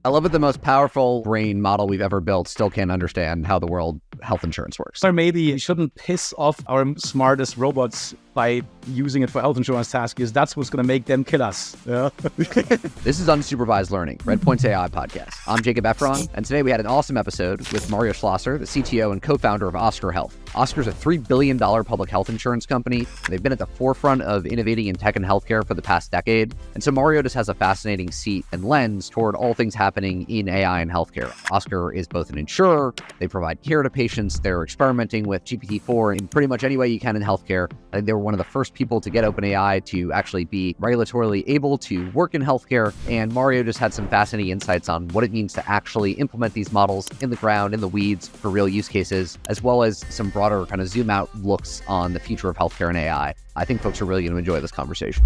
I love it. The most powerful brain model we've ever built still can't understand how the world health insurance works. Or maybe we shouldn't piss off our smartest robots by using it for health insurance tasks, because that's what's going to make them kill us. Yeah. This is Unsupervised Learning, Redpoint's AI podcast. I'm Jacob Efron, and today we had an awesome episode with Mario Schlosser, the CTO and co-founder of Oscar Health. Oscar's a $3 billion public health insurance company. They've been at the forefront of innovating in tech and healthcare for the past decade. And so Mario just has a fascinating seat and lens toward all things happening in AI and healthcare. Oscar is both an insurer, they provide care to patients, they're experimenting with GPT-4 in pretty much any way you can in healthcare. I think they were one of the first people to get OpenAI to actually be regulatorily able to work in healthcare. And Mario just had some fascinating insights on what it means to actually implement these models in the ground, in the weeds for real use cases, as well as some broader kind of zoom out looks on the future of healthcare and AI. I think folks are really going to enjoy this conversation.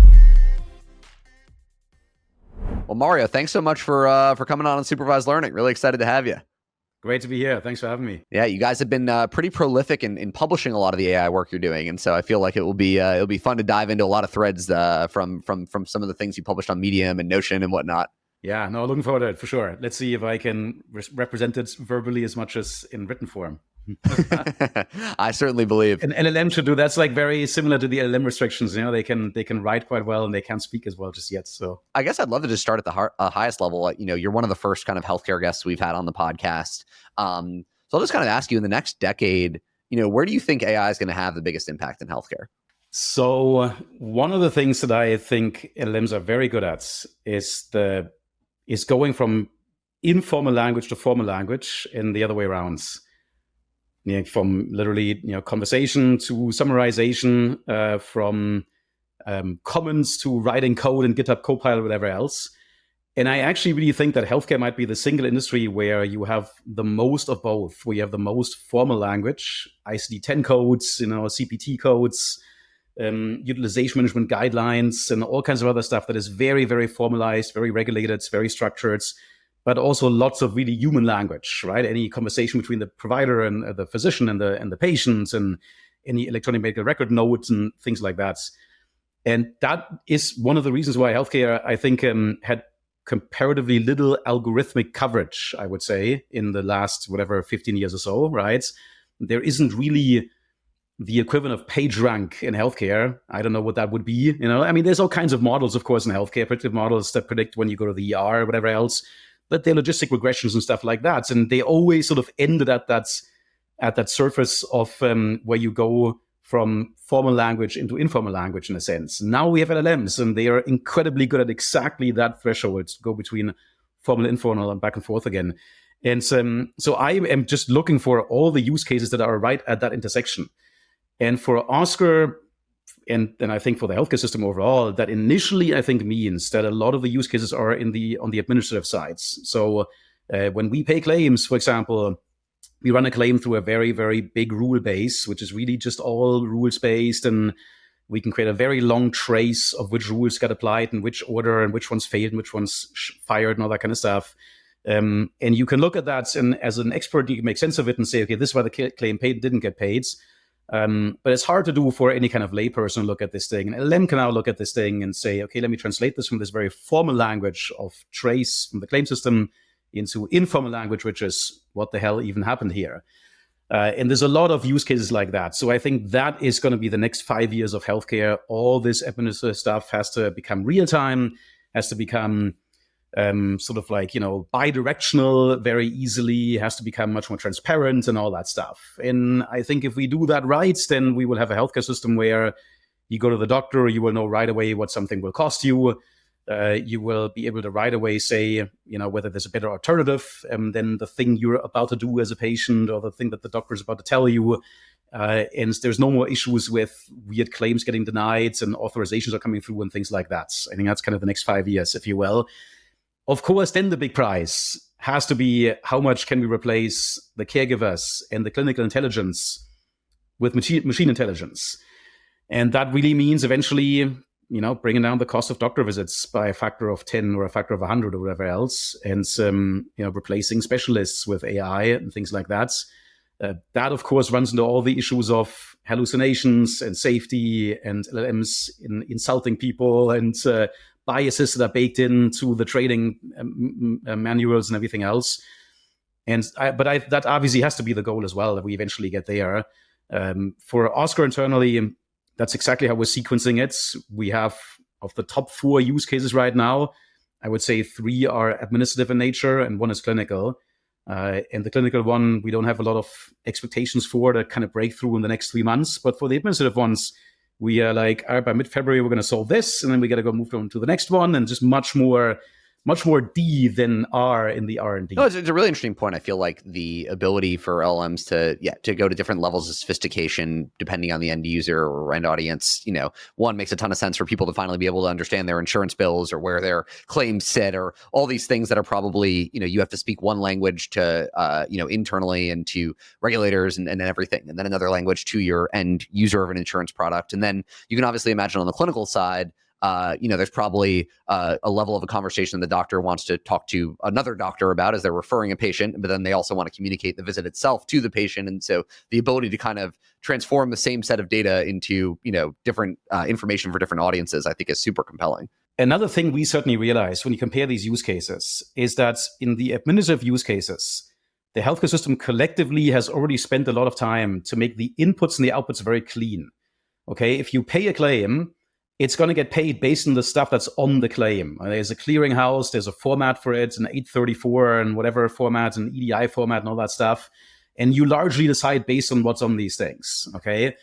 Well, Mario, thanks so much for coming on Unsupervised Learning. Really excited to have you. Great to be here. Thanks for having me. Yeah, you guys have been pretty prolific in publishing a lot of the AI work you're doing, and so I feel like it'll be fun to dive into a lot of threads from some of the things you published on Medium and Notion and whatnot. Yeah, no, looking forward to it for sure. Let's see if I can represent it verbally as much as in written form. I certainly believe an LLM should do. That's like very similar to the LLM restrictions. You know, they can write quite well and they can't speak as well just yet. So I guess I'd love to just start at the highest level. You know, you're one of the first kind of healthcare guests we've had on the podcast. So I'll just kind of ask you, in the next decade, you know, where do you think AI is going to have the biggest impact in healthcare? So one of the things that I think LLMs are very good at is going from informal language to formal language and the other way around. Yeah, from literally, conversation to summarization, from comments to writing code in GitHub Copilot, whatever else. And I actually really think that healthcare might be the single industry where you have the most of both, where you have the most formal language, ICD-10 codes, CPT codes, utilization management guidelines, and all kinds of other stuff that is very, very formalized, very regulated, very structured, but also lots of really human language, right? Any conversation between the provider and the physician and the patient, and any electronic medical record notes and things like that. And that is one of the reasons why healthcare, I think, had comparatively little algorithmic coverage, I would say, in the last, 15 years or so, right? There isn't really the equivalent of PageRank in healthcare. I don't know what that would be. There's all kinds of models, of course, in healthcare, predictive models that predict when you go to the ER or whatever else. But they're logistic regressions and stuff like that. And they always sort of ended at that surface of where you go from formal language into informal language, in a sense. Now we have LLMs, and they are incredibly good at exactly that threshold, to go between formal and informal and back and forth again. And so I am just looking for all the use cases that are right at that intersection. And for Oscar, and I think for the healthcare system overall, that initially I think means that a lot of the use cases are on the administrative sides. So when we pay claims, for example, we run a claim through a very, very big rule base, which is really just all rules based, and we can create a very long trace of which rules got applied in which order and which ones failed and which ones fired and all that kind of stuff. And you can look at that, and as an expert, you can make sense of it and say, okay, this is why the claim didn't get paid. But it's hard to do for any kind of layperson to look at this thing. And LLM can now look at this thing and say, okay, let me translate this from this very formal language of trace from the claim system into informal language, which is what the hell even happened here. And there's a lot of use cases like that. So I think that is going to be the next 5 years of healthcare. All this administrative stuff has to become real time, has to become sort of like, bidirectional very easily, has to become much more transparent and all that stuff. And I think if we do that right, then we will have a healthcare system where you go to the doctor, you will know right away what something will cost you. You will be able to right away say, whether there's a better alternative than the thing you're about to do as a patient, or the thing that the doctor is about to tell you. And there's no more issues with weird claims getting denied and authorizations are coming through and things like that. I think that's kind of the next 5 years, if you will. Of course, then the big prize has to be, how much can we replace the caregivers and the clinical intelligence with machine intelligence? And that really means eventually, bringing down the cost of doctor visits by a factor of 10 or a factor of 100 or whatever else, and replacing specialists with AI and things like that. That, of course, runs into all the issues of hallucinations and safety and LLMs insulting people and biases that are baked into the trading manuals and everything else. That obviously has to be the goal as well, that we eventually get there. For Oscar internally, that's exactly how we're sequencing it. We have, of the top 4 use cases right now, I would say 3 are administrative in nature and 1 is clinical. And the clinical one, we don't have a lot of expectations for the kind of breakthrough in the next 3 months. But for the administrative ones, we are like, all right, by mid-February, we're going to solve this. And then we got to go move on to the next one, and just much more D than R in the R&D. No, it's a really interesting point. I feel like the ability for LLMs to go to different levels of sophistication depending on the end user or end audience, one, makes a ton of sense for people to finally be able to understand their insurance bills or where their claims sit, or all these things that are probably, you have to speak one language to, internally and to regulators and everything, and then another language to your end user of an insurance product. And then you can obviously imagine on the clinical side, there's probably a level of a conversation the doctor wants to talk to another doctor about as they're referring a patient, but then they also want to communicate the visit itself to the patient. And so the ability to kind of transform the same set of data into, different information for different audiences, I think is super compelling. Another thing we certainly realize when you compare these use cases is that in the administrative use cases, the healthcare system collectively has already spent a lot of time to make the inputs and the outputs very clean. Okay, if you pay a claim, it's going to get paid based on the stuff that's on the claim. There's a clearinghouse, there's a format for it, an 834 and whatever format, an EDI format and all that stuff. And you largely decide based on what's on these things, okay?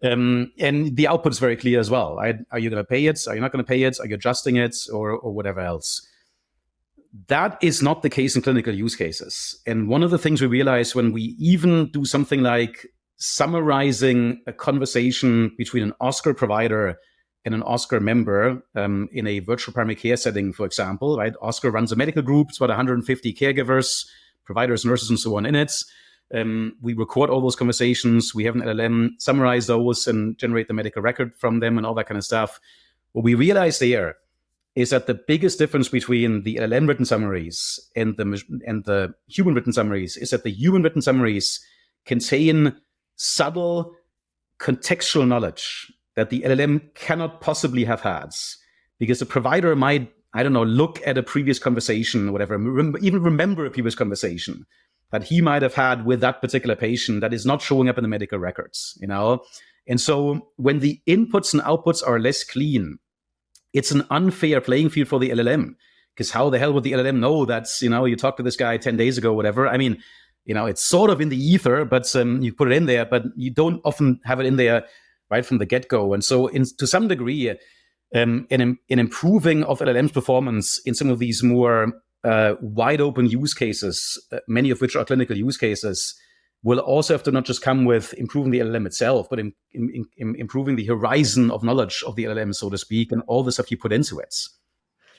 And the output's very clear as well. Are you going to pay it? Are you not going to pay it? Are you adjusting it or whatever else? That is not the case in clinical use cases. And one of the things we realize when we even do something like summarizing a conversation between an Oscar provider and an Oscar member in a virtual primary care setting, for example, right? Oscar runs a medical group. It's about 150 caregivers, providers, nurses, and so on in it. We record all those conversations. We have an LLM summarize those and generate the medical record from them and all that kind of stuff. What we realize there is that the biggest difference between the LLM written summaries and the human written summaries is that the human written summaries contain subtle contextual knowledge that the LLM cannot possibly have had, because the provider might, look at a previous conversation or whatever, even remember a previous conversation that he might have had with that particular patient that is not showing up in the medical records, And so when the inputs and outputs are less clean, it's an unfair playing field for the LLM, because how the hell would the LLM know that, you talked to this guy 10 days ago, whatever? I mean, it's sort of in the ether, but you put it in there, but you don't often have it in there right from the get-go. And so to some degree, in improving of LLM's performance in some of these more wide open use cases, many of which are clinical use cases, will also have to not just come with improving the LLM itself, but in improving the horizon of knowledge of the LLM, so to speak, and all the stuff you put into it.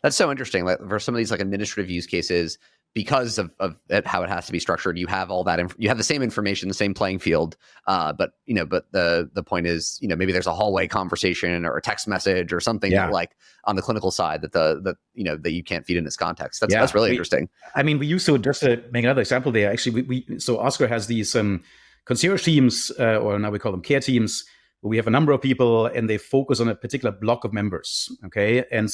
That's so interesting. Like for some of these like administrative use cases, because of how it has to be structured, you have all that. You have the same information, the same playing field. But the point is, maybe there's a hallway conversation or a text message or something like on the clinical side that you can't feed in this context. That's really interesting. I mean, we used to, just to make another example there. Actually, so Oscar has these concierge teams, or now we call them care teams, where we have a number of people and they focus on a particular block of members. Okay, and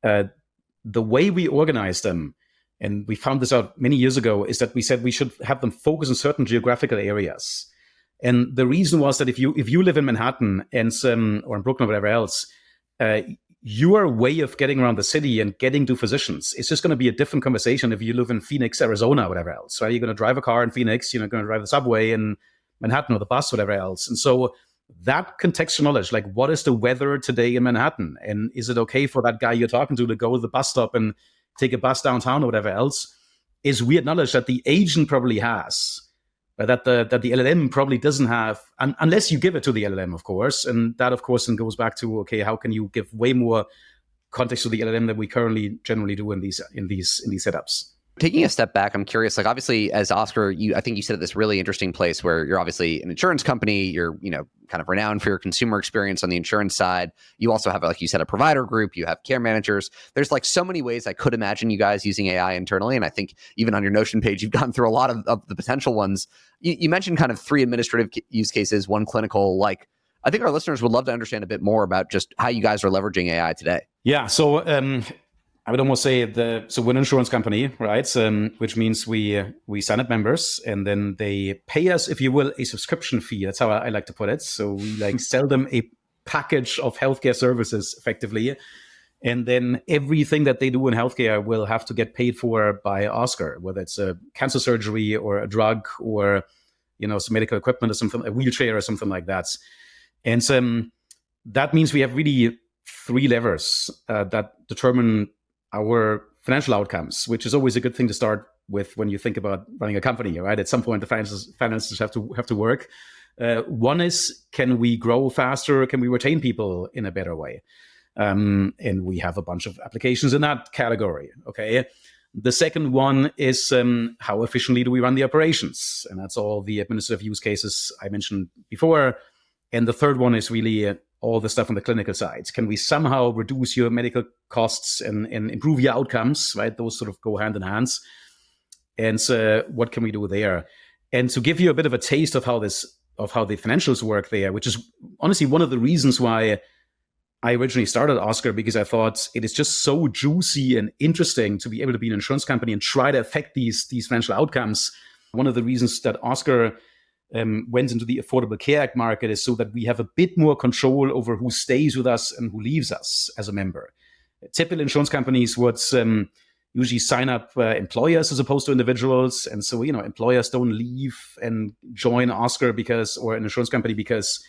the way we organize them, and we found this out many years ago, is that we said we should have them focus on certain geographical areas. And the reason was that if you live in Manhattan and or in Brooklyn or whatever else, your way of getting around the city and getting to physicians is just going to be a different conversation if you live in Phoenix, Arizona, or whatever else. Right? You're going to drive a car in Phoenix, you're going to drive the subway in Manhattan or the bus, whatever else. And so that contextual knowledge, like what is the weather today in Manhattan? And is it okay for that guy you're talking to go to the bus stop and take a bus downtown or whatever else, is weird knowledge that the agent probably has, that the LLM probably doesn't have, unless you give it to the LLM, of course. And that, of course, then goes back to, okay, how can you give way more context to the LLM than we currently generally do in these setups? Taking a step back, I'm curious, like obviously as Oscar, I think you sit at this really interesting place where you're obviously an insurance company, you're, kind of renowned for your consumer experience on the insurance side. You also have, like you said, a provider group, you have care managers. There's like so many ways I could imagine you guys using AI internally. And I think even on your Notion page, you've gone through a lot of the potential ones. You mentioned kind of 3 administrative use cases, 1 clinical. Like, I think our listeners would love to understand a bit more about just how you guys are leveraging AI today. Yeah, so I would almost say so we're an insurance company, right? Which means we sign up members, and then they pay us, if you will, a subscription fee. That's how I like to put it. So we like sell them a package of healthcare services, effectively, and then everything that they do in healthcare will have to get paid for by Oscar, whether it's a cancer surgery or a drug or some medical equipment or something, a wheelchair or something like that. And that means we have really three levers that determine our financial outcomes, which is always a good thing to start with when you think about running a company, right? At some point, the finances have to work. One is, can we grow faster? Can we retain people in a better way? And we have a bunch of applications in that category. Okay. The second one is how efficiently do we run the operations? And that's all the administrative use cases I mentioned before. And the third one is really all the stuff on the clinical side. Can we somehow reduce your medical costs and improve your outcomes, right? Those sort of go hand in hand. And so what can we do there? And to give you a bit of a taste of how the financials work there, which is honestly one of the reasons why I originally started Oscar, because I thought it is just so juicy and interesting to be able to be an insurance company and try to affect these financial outcomes. One of the reasons that Oscar went into the Affordable Care Act market is so that we have a bit more control over who stays with us and who leaves us as a member. Typical insurance companies would usually sign up employers as opposed to individuals. And so, employers don't leave and join Oscar or an insurance company because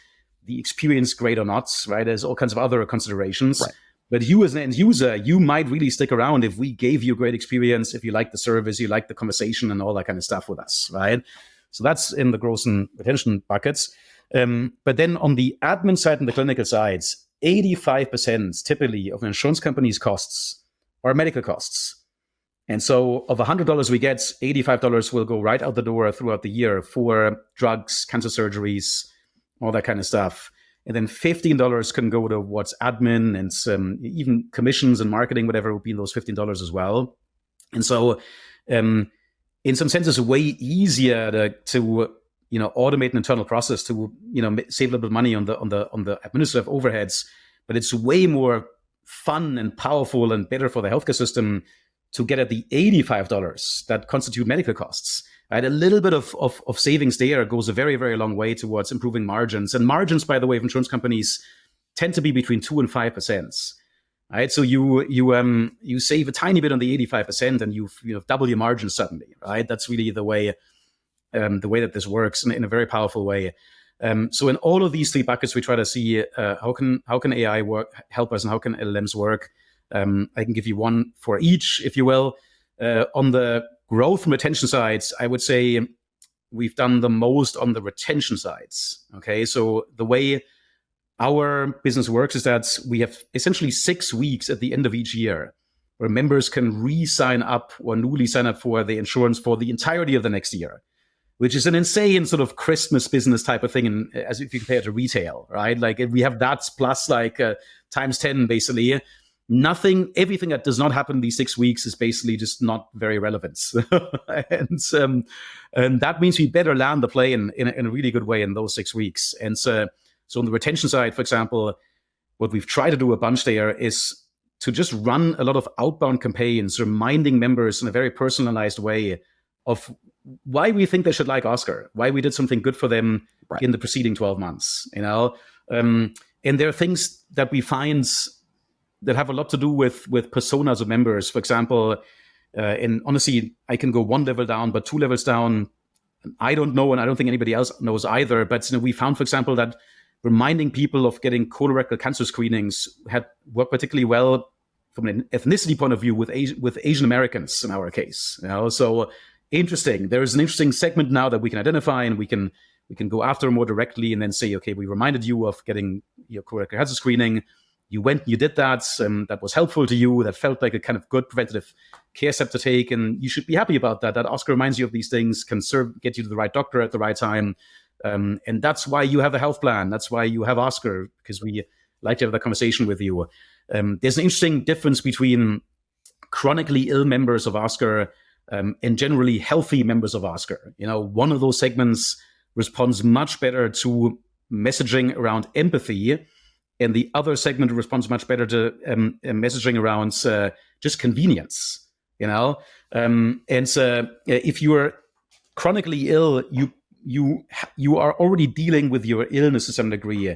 the experience great or not, right? There's all kinds of other considerations. Right. But you as an end user, you might really stick around if we gave you a great experience, if you like the service, you like the conversation and all that kind of stuff with us, right? So that's in the growth and retention buckets. But then on the admin side and the clinical sides, 85% typically of an insurance company's costs are medical costs. And so of $100 we get, $85 will go right out the door throughout the year for drugs, cancer surgeries, all that kind of stuff. And then $15 can go to what's admin and even commissions and marketing, whatever would be those $15 as well. And so in some sense, it's way easier to automate an internal process to save a little bit of money on the administrative overheads, but it's way more fun and powerful and better for the healthcare system to get at the $85 that constitute medical costs. Right? A little bit of savings there goes a very, very long way towards improving margins. And margins, by the way, of insurance companies tend to be between 2% and 5%. Right, so you save a tiny bit on the 85%, and you double your margin suddenly. Right, that's really the way that this works in a very powerful way. So in all of these three buckets, we try to see how can AI help us, and how can LLMs work. I can give you one for each, if you will. On the growth and retention sides, I would say we've done the most on the retention sides. Okay, so the way our business works is that we have essentially 6 weeks at the end of each year where members can re-sign up or newly sign up for the insurance for the entirety of the next year, which is an insane sort of Christmas business type of thing, and as if you compare it to retail, right? Like we have that plus like times 10 basically. Everything that does not happen these 6 weeks is basically just not very relevant. and that means we better land the plane in a really good way in those 6 weeks. And so on the retention side, for example, what we've tried to do a bunch there is to just run a lot of outbound campaigns, reminding members in a very personalized way of why we think they should like Oscar, why we did something good for them in the preceding 12 months, And there are things that we find that have a lot to do with personas of members. For example, and honestly, I can go one level down, but 2 levels down, I don't know, and I don't think anybody else knows either. But we found, for example, that reminding people of getting colorectal cancer screenings had worked particularly well from an ethnicity point of view with Asian Americans in our case. So interesting. There is an interesting segment now that we can identify, and we can go after more directly, and then say, okay, we reminded you of getting your colorectal cancer screening. You went and you did that. That was helpful to you. That felt like a kind of good preventative care step to take, and you should be happy about that. That Oscar reminds you of these things, can get you to the right doctor at the right time. And that's why you have a health plan. That's why you have Oscar, because we like to have that conversation with you. There's an interesting difference between chronically ill members of Oscar and generally healthy members of Oscar. One of those segments responds much better to messaging around empathy and the other segment responds much better to messaging around just convenience. And so if you're chronically ill, you are already dealing with your illness to some degree.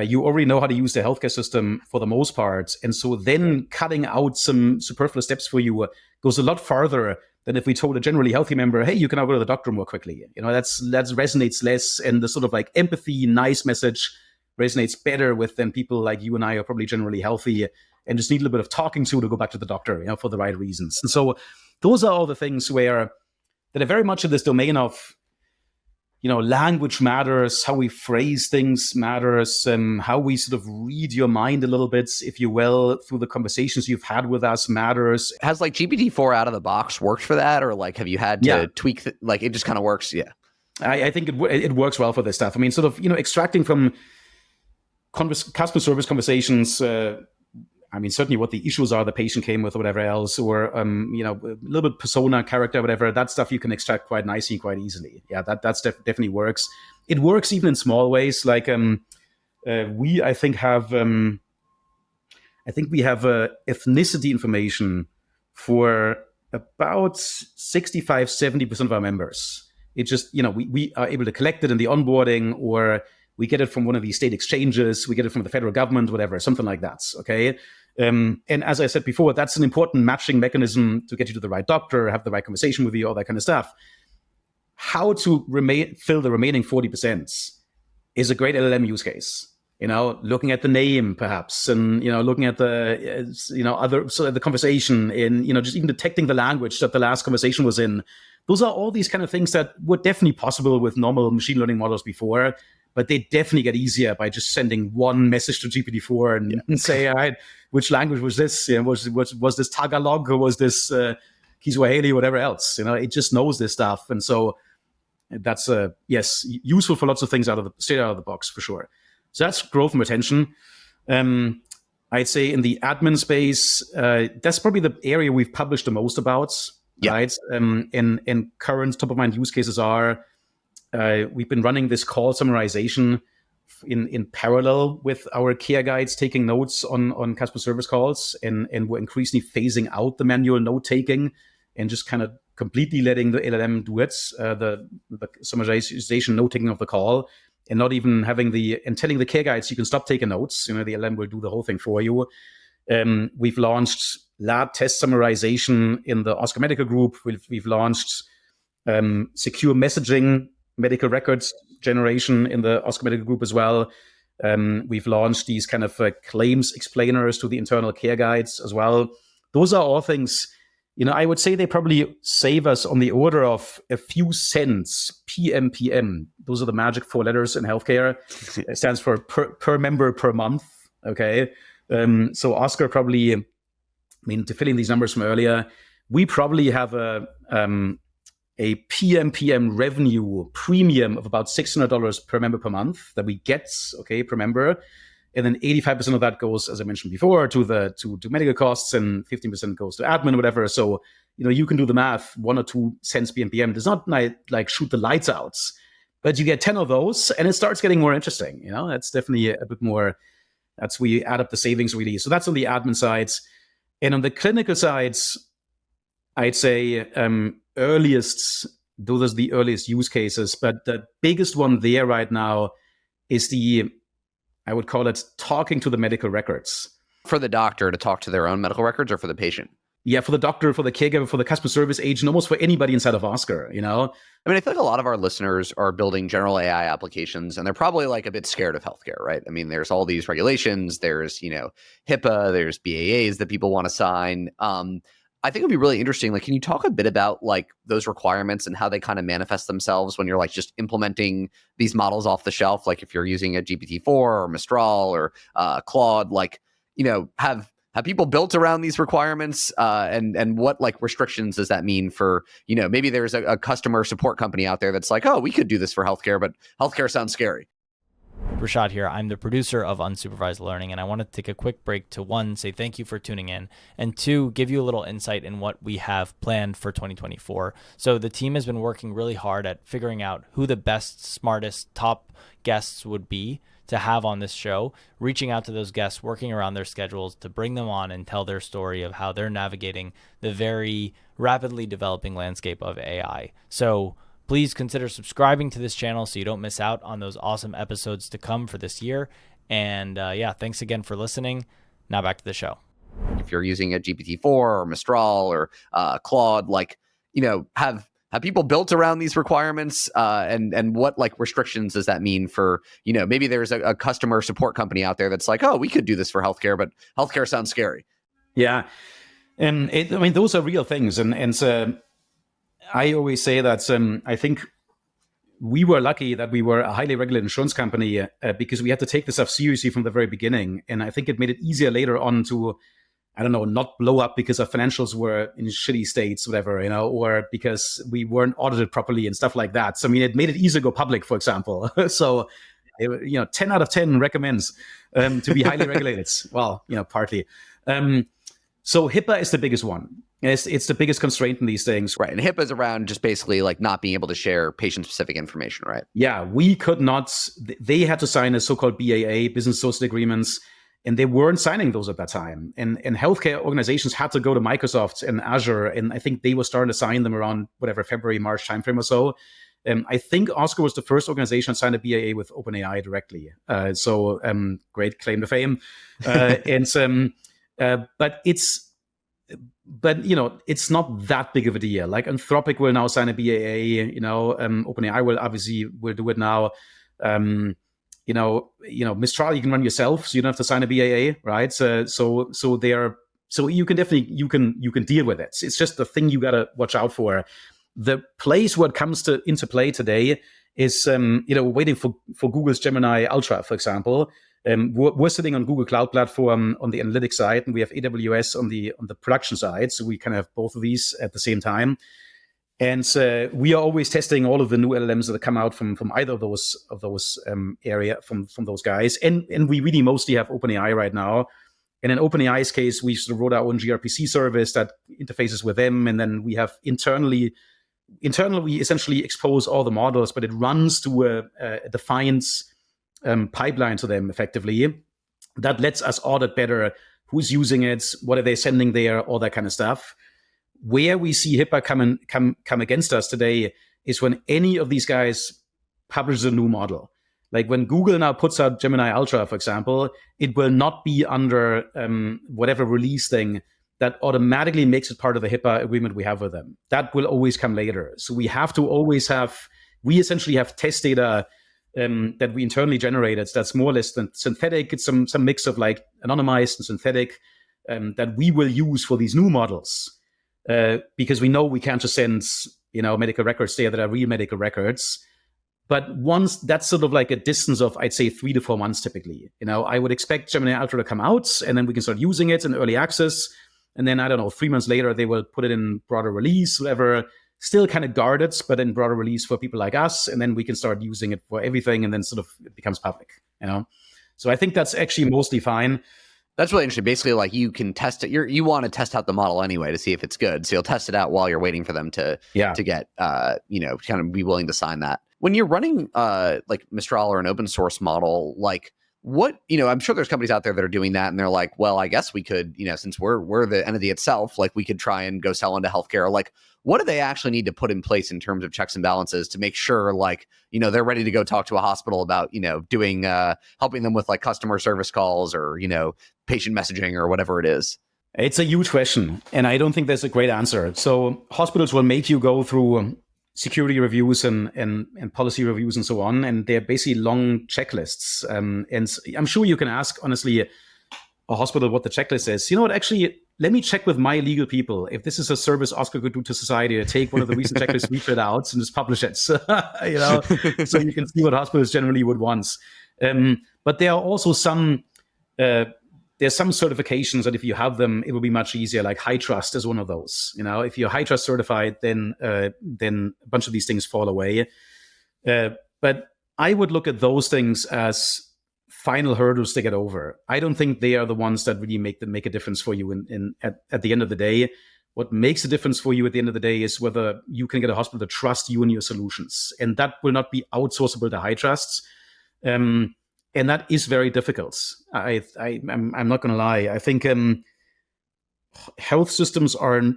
You already know how to use the healthcare system for the most part, and so then cutting out some superfluous steps for you goes a lot farther than if we told a generally healthy member, "Hey, you can now go to the doctor more quickly." That resonates less, and the sort of like empathy, nice message resonates better with than people like you and I are probably generally healthy and just need a little bit of talking to go back to the doctor, for the right reasons. And so those are all the things that are very much in this domain of, language matters, how we phrase things matters, how we sort of read your mind a little bit, if you will, through the conversations you've had with us matters. Has like GPT-4 out of the box worked for that? Or like, have you had to tweak, it just kind of works? Yeah. I think it works well for this stuff. I mean, sort of, extracting from customer service conversations, certainly what the issues are the patient came with or whatever else, or, a little bit persona, character, whatever, that stuff you can extract quite nicely, quite easily. Yeah, that's definitely works. It works even in small ways. Like we have ethnicity information for about 65-70% of our members. It just, we are able to collect it in the onboarding, or we get it from one of these state exchanges, we get it from the federal government, whatever, something like that, okay? And as I said before, that's an important matching mechanism to get you to the right doctor, have the right conversation with you, all that kind of stuff. How to fill the remaining 40% is a great LLM use case. Looking at the name perhaps, and, looking at the conversation, in, just even detecting the language that the last conversation was in. Those are all these kind of things that were definitely possible with normal machine learning models before, but they definitely get easier by just sending one message to GPT-4 and say, all right, which language was this? Was this Tagalog, or was this Kiswahili, whatever else? It just knows this stuff. And so that's, useful for lots of things straight out of the box, for sure. So that's growth and retention. I'd say in the admin space, that's probably the area we've published the most about, right? And current top of mind use cases are, we've been running this call summarization in parallel with our care guides taking notes on customer service calls, and we're increasingly phasing out the manual note taking and just kind of completely letting the LLM do it, the summarization note taking of the call, and not even having telling the care guides you can stop taking notes. The LLM will do the whole thing for you. We've launched lab test summarization in the Oscar Medical Group. We've launched secure messaging medical records generation in the Oscar Medical Group as well. We've launched these kind of claims explainers to the internal care guides as well. Those are all things, I would say they probably save us on the order of a few cents PMPM. Those are the magic 4 letters in healthcare. It stands for per member per month. Okay. So Oscar probably, to fill in these numbers from earlier, we probably have a PMPM revenue premium of about $600 per member per month that we get, okay, per member. And then 85% of that goes, as I mentioned before, to medical costs, and 15% goes to admin, whatever. So, you can do the math. 1 or 2 cents PMPM does not like shoot the lights out, but you get 10 of those, and it starts getting more interesting. That's definitely a bit more. That's where you add up the savings, really. So that's on the admin sides. And on the clinical sides, I'd say those are the earliest use cases, but the biggest one there right now is I would call it talking to the medical records. For the doctor to talk to their own medical records, or for the patient? Yeah, for the doctor, for the caregiver, for the customer service agent, almost for anybody inside of Oscar, I feel like a lot of our listeners are building general AI applications, and they're probably like a bit scared of healthcare, right? There's all these regulations, there's, HIPAA, there's BAAs that people want to sign. I think it'd be really interesting. Can you talk a bit about those requirements and how they kind of manifest themselves when you're just implementing these models off the shelf? Like if you're using a GPT-4 or Mistral or Claude, have people built around these requirements, and what restrictions does that mean for, maybe there's a customer support company out there that's like, oh, we could do this for healthcare, but healthcare sounds scary. Rashad here. I'm the producer of Unsupervised Learning, and I want to take a quick break to one, say thank you for tuning in, and two, give you a little insight in what we have planned for 2024. So the team has been working really hard at figuring out who the best, smartest, top guests would be to have on this show, reaching out to those guests, working around their schedules to bring them on and tell their story of how they're navigating the very rapidly developing landscape of AI. So please consider subscribing to this channel so you don't miss out on those awesome episodes to come for this year. And thanks again for listening. Now back to the show. If you're using a GPT-4 or Mistral or Claude, have people built around these requirements? And what restrictions does that mean for, maybe there's a customer support company out there that's like, oh, we could do this for healthcare, but healthcare sounds scary. Yeah. And those are real things. And I always say that I think we were lucky that we were a highly regulated insurance company because we had to take this stuff seriously from the very beginning. And I think it made it easier later on to, not blow up because our financials were in shitty states, whatever, or because we weren't audited properly and stuff like that. So, it made it easier to go public, for example. So, 10 out of 10 recommends to be highly regulated. Well, partly. So HIPAA is the biggest one. It's the biggest constraint in these things. Right. And HIPAA is around just basically not being able to share patient-specific information, right? Yeah, we could not. They had to sign a so-called BAA, business associate agreements, and they weren't signing those at that time. And healthcare organizations had to go to Microsoft and Azure, and I think they were starting to sign them around February, March timeframe or so. I think Oscar was the first organization to sign a BAA with OpenAI directly. Great claim to fame. But it's not that big of a deal. Like Anthropic will now sign a BAA, OpenAI will do it now. Mistral you can run yourself, so you don't have to sign a BAA, right? So you can definitely deal with it. It's just the thing you gotta watch out for. The place where it comes into play today is waiting for Google's Gemini Ultra, for example. We're sitting on Google Cloud Platform on the analytics side, and we have AWS on the production side. So we kind of have both of these at the same time. And we are always testing all of the new LLMs that come out from either of those area from those guys. And we really mostly have OpenAI right now. And in OpenAI's case, we sort of wrote our own gRPC service that interfaces with them, and then we have internally we essentially expose all the models, but it runs to a defined pipeline to them effectively that lets us audit better who's using it, what are they sending there, all that kind of stuff. Where we see HIPAA come against us today is when any of these guys publishes a new model. Like when Google now puts out Gemini Ultra, for example, it will not be under whatever release thing that automatically makes it part of the HIPAA agreement we have with them. That will always come later. So we have to always we essentially have test data that we internally generated that's more or less than synthetic. It's some mix of anonymized and synthetic that we will use for these new models because we know we can't just send medical records there that are real medical records. But once that's sort of like a distance of, I'd say 3 to 4 months typically. I would expect Gemini Ultra to come out and then we can start using it in early access. And then, 3 months later, they will put it in broader release, whatever, still kind of guarded, but in broader release for people like us. And then we can start using it for everything. And then sort of it becomes public, So I think that's actually mostly fine. That's really interesting. Basically, you can test it. You want to test out the model anyway to see if it's good. So you'll test it out while you're waiting for them to get, kind of be willing to sign that. When you're running Mistral or an open source model, what, I'm sure there's companies out there that are doing that and they're like, well, I guess we could, since we're the entity itself, we could try and go sell into healthcare. What do they actually need to put in place in terms of checks and balances to make sure they're ready to go talk to a hospital about, doing, helping them with customer service calls or, patient messaging or whatever it is? It's a huge question. And I don't think there's a great answer. So hospitals will make you go through security reviews and policy reviews and so on. And they're basically long checklists. And I'm sure you can ask, honestly, a hospital what the checklist is. You know what, actually, let me check with my legal people if this is a service Oscar could do to society to take one of the recent checklists we put out and just publish it. So you can see what hospitals generally would want. But there are also some there's some certifications that if you have them, it will be much easier. Like High Trust is one of those. If you're High Trust certified, then a bunch of these things fall away. But I would look at those things as final hurdles to get over. I don't think they are the ones that really make a difference for you at the end of the day. What makes a difference for you at the end of the day is whether you can get a hospital to trust you and your solutions. And that will not be outsourceable to high trusts. And that is very difficult. I'm not going to lie. I think health systems and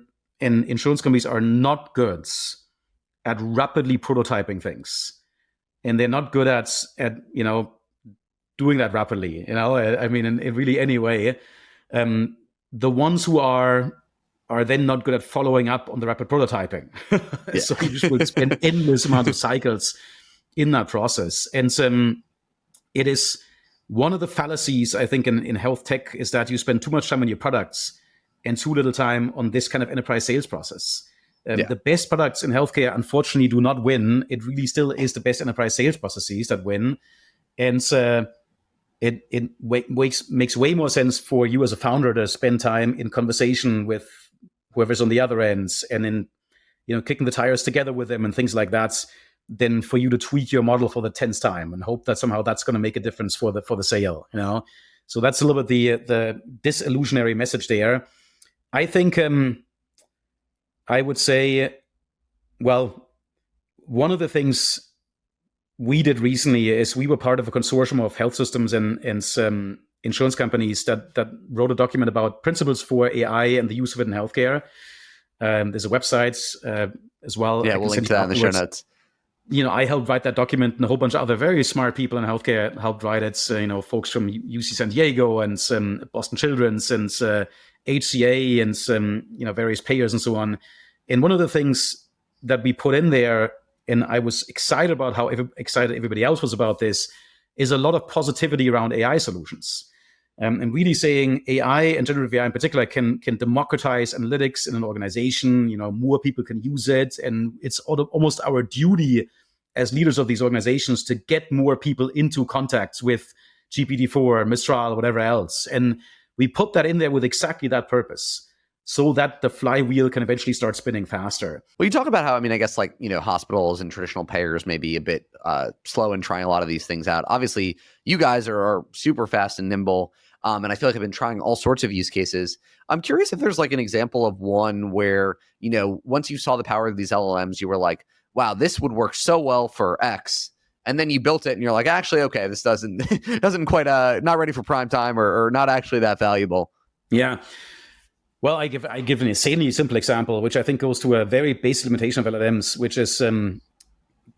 insurance companies are not good at rapidly prototyping things. And they're not good at doing that rapidly, I mean, in really any way. The ones who are then not good at following up on the rapid prototyping. Yeah. So you just will spend endless amounts of cycles in that process. And it is one of the fallacies, I think, in health tech is that you spend too much time on your products and too little time on this kind of enterprise sales process. The best products in healthcare, unfortunately, do not win. It really still is the best enterprise sales processes that win. And it makes way more sense for you as a founder to spend time in conversation with whoever's on the other end and in kicking the tires together with them and things like that, than for you to tweak your model for the 10th time and hope that somehow that's going to make a difference for the sale. So that's a little bit the disillusionary message there. I think I would say, well, one of the things we did recently is we were part of a consortium of health systems and insurance companies that wrote a document about principles for AI and the use of it in healthcare. There's a website as well. Yeah, we'll link to that in the show notes. I helped write that document, and a whole bunch of other very smart people in healthcare helped write it. Folks from UC San Diego and Boston Children's and HCA and various payers and so on. And one of the things that we put in there, and I was excited about how excited everybody else was about this, is a lot of positivity around AI solutions. And really saying AI and generative AI in particular can democratize analytics in an organization. More people can use it, and it's almost our duty as leaders of these organizations to get more people into contact with GPT-4, Mistral, whatever else. And we put that in there with exactly that purpose, so that the flywheel can eventually start spinning faster. Well, you talk about how, I guess hospitals and traditional payers may be a bit slow in trying a lot of these things out. Obviously, you guys are super fast and nimble. And I feel like I've been trying all sorts of use cases. I'm curious if there's an example of one where, once you saw the power of these LLMs, you were like, wow, this would work so well for X. And then you built it and you're like, actually, okay, this doesn't quite, not ready for prime time or not actually that valuable. Yeah. Well, I give an insanely simple example, which I think goes to a very basic limitation of LLMs, which is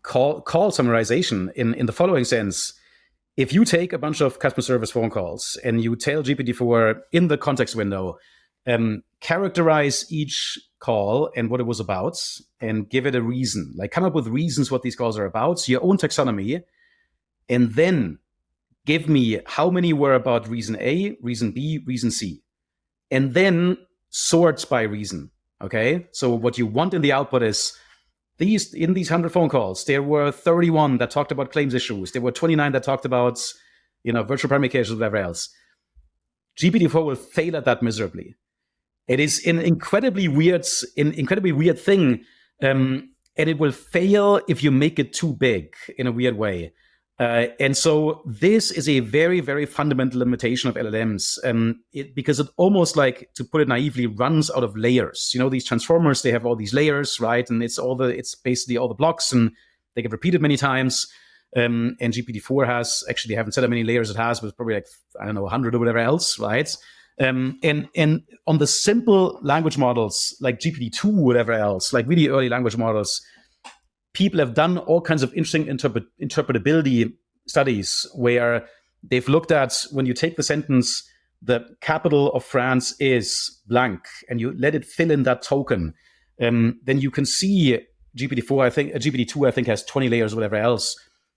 call summarization in the following sense. If you take a bunch of customer service phone calls and you tell GPT-4 in the context window, characterize each call and what it was about and give it a reason, come up with reasons what these calls are about, your own taxonomy, and then give me how many were about reason A, reason B, reason C, and then sort by reason. Okay. So what you want in the output is these 100 phone calls, there were 31 that talked about claims issues. There were 29 that talked about, virtual primary care, whatever else. GPT-4 will fail at that miserably. It is an incredibly weird thing. And it will fail if you make it too big in a weird way. And so this is a very, very fundamental limitation of LLMs, because it almost, to put it naively, runs out of layers. These transformers, they have all these layers, right? And it's basically all the blocks, and they get repeated many times. And GPT-4 has, actually, they haven't said how many layers it has, but it's probably 100 or whatever else, right? And on the simple language models like GPT-2, whatever else, really early language models, people have done all kinds of interesting interpretability studies where they've looked at, when you take the sentence, the capital of France is blank, and you let it fill in that token, then you can see GPT-2, I think, has 20 layers or whatever else,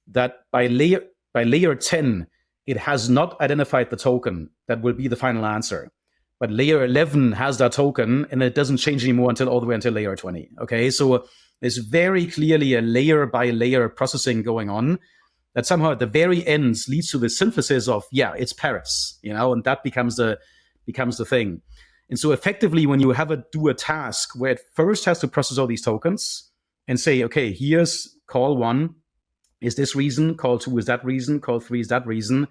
that by layer 10, it has not identified the token that will be the final answer. But layer 11 has that token, and it doesn't change anymore all the way until layer 20. Okay, so there's very clearly a layer by layer processing going on that somehow at the very end leads to the synthesis of, it's Paris, and that becomes the thing. And so effectively, when you do a task where it first has to process all these tokens and say, okay, here's call 1 is this reason, call 2 is that reason, call 3 is that reason,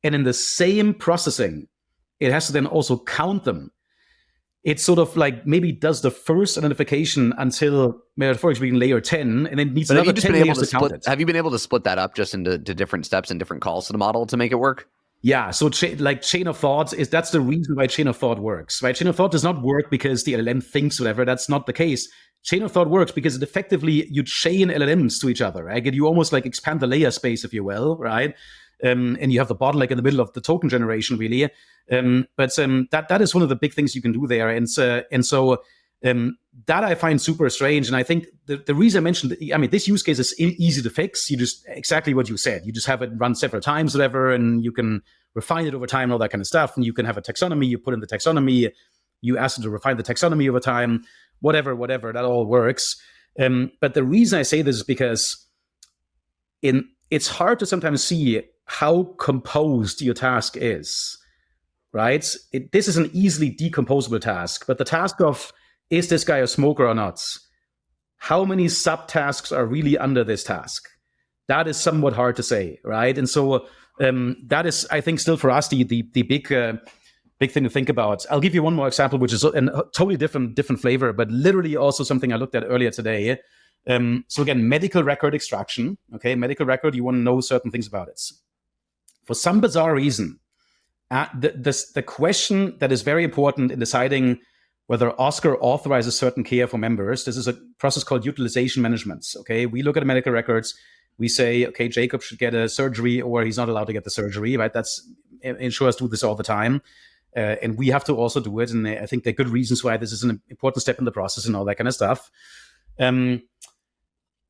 And in the same processing, it has to then also count them. It's sort of like maybe does the first identification until metaphorically layer 10, and then needs another 10 layers to count it. Have you been able to split that up just into different steps and different calls to the model to make it work? Yeah, so chain of thought that's the reason why chain of thought works, right? Chain of thought does not work because the LLM thinks whatever. That's not the case. Chain of thought works because it effectively you chain LLMs to each other, right? You almost like expand the layer space, if you will, right? And you have the bottleneck in the middle of the token generation, really. But that is one of the big things you can do there, and so that I find super strange. And I think the reason I mentioned, this use case is easy to fix. You just exactly what you said. You just have it run several times, whatever, and you can refine it over time, and all that kind of stuff. And you can have a taxonomy. You put in the taxonomy. You ask it to refine the taxonomy over time. Whatever. That all works. But the reason I say this is because it's hard to sometimes see how composed your task is, right? This is an easily decomposable task, but the task of, is this guy a smoker or not? How many subtasks are really under this task? That is somewhat hard to say, right? And so that is, I think, still for us, the big thing to think about. I'll give you one more example, which is a totally different flavor, but literally also something I looked at earlier today. So again, medical record extraction. Okay, medical record, you want to know certain things about it. For some bizarre reason, the question that is very important in deciding whether Oscar authorizes certain care for members, this is a process called utilization management. Okay, we look at the medical records, we say, okay, Jacob should get a surgery or he's not allowed to get the surgery, right? Insurers do this all the time. And we have to also do it. And I think there are good reasons why this is an important step in the process and all that kind of stuff.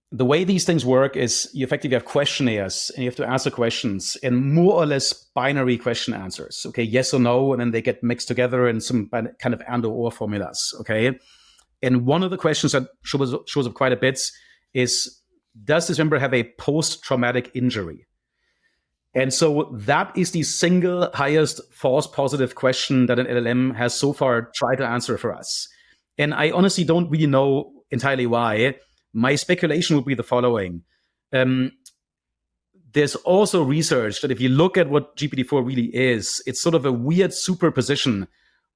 The way these things work is you effectively have questionnaires and you have to answer questions in more or less binary question answers. Okay, yes or no, and then they get mixed together in some kind of and or formulas. Okay, and one of the questions that shows up quite a bit is, does this member have a post-traumatic injury? And so that is the single highest false positive question that an LLM has so far tried to answer for us. And I honestly don't really know entirely why. My speculation would be the following. There's also research that if you look at what GPT-4 really is, it's sort of a weird superposition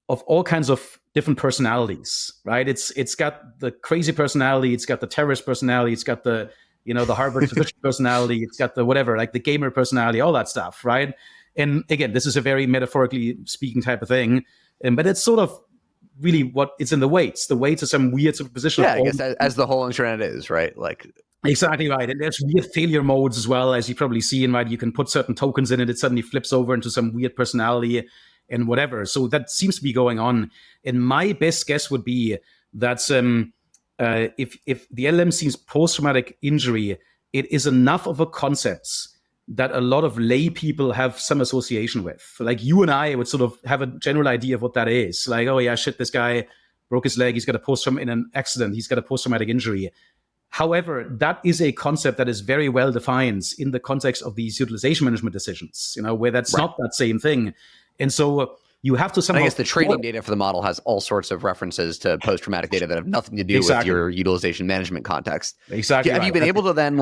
of all kinds of different personalities, right? It's got the crazy personality, it's got the terrorist personality, it's got the Harvard physician personality, it's got the whatever, like the gamer personality, all that stuff, right? And again, this is a very metaphorically speaking type of thing, but it's sort of really what it's in the weights. The weights are some weird superposition. Yeah, I guess as the whole internet is, right? Like exactly right. And there's weird failure modes as well, as you probably see, and right, you can put certain tokens in it suddenly flips over into some weird personality and whatever. So that seems to be going on. And my best guess would be that if the LLM sees post-traumatic injury, it is enough of a concept that a lot of lay people have some association with. Like you and I would sort of have a general idea of what that is. Like, oh yeah, shit, this guy broke his leg. He's got in an accident. He's got a post-traumatic injury. However, that is a concept that is very well defined in the context of these utilization management decisions, where that's not that same thing. And so you have to somehow... I guess the training data for the model has all sorts of references to post-traumatic data that have nothing to do with your utilization management context. Exactly. Have you been able to then,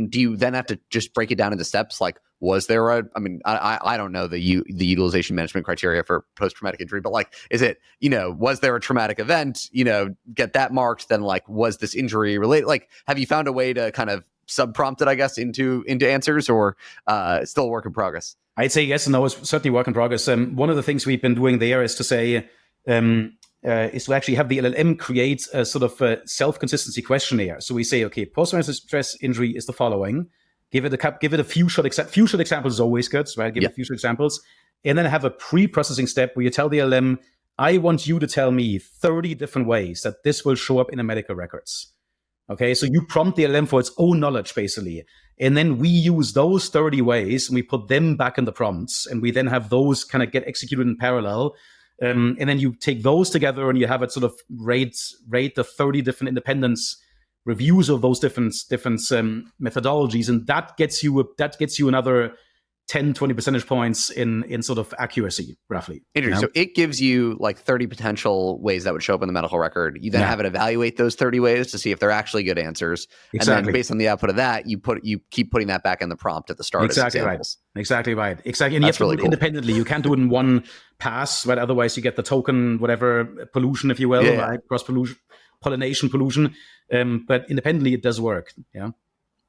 do you then have to just break it down into steps? Like, was there I don't know the utilization management criteria for post-traumatic injury, but is it, was there a traumatic event, get that marked, then was this injury related? Have you found a way to kind of sub-prompt it, I guess, into answers, or still a work in progress? I'd say yes and no. It's certainly work in progress. One of the things we've been doing there is to say, is to actually have the LLM create a sort of a self-consistency questionnaire. So we say, okay, post-traumatic stress injury is the following. Give it a few short examples is always good, right? Give it a few short examples, and then have a pre-processing step where you tell the LLM, I want you to tell me 30 different ways that this will show up in the medical records. Okay, so you prompt the LLM for its own knowledge, basically. And then we use those 30 ways and we put them back in the prompts, and we then have those kind of get executed in parallel. And then you take those together and you have it sort of rate the 30 different independence reviews of those different methodologies. And that gets you another 10, 20 percentage points in sort of accuracy, roughly. Interesting. So it gives you like 30 potential ways that would show up in the medical record. You then have it evaluate those 30 ways to see if they're actually good answers. Exactly. And then based on the output of that, you keep putting that back in the prompt at the start as examples. Exactly right. Exactly. And you have to do it independently. You can't do it in one pass, right? Otherwise you get the token, whatever, pollution, if you will, right? Cross pollution, pollination pollution. But independently it does work. Yeah.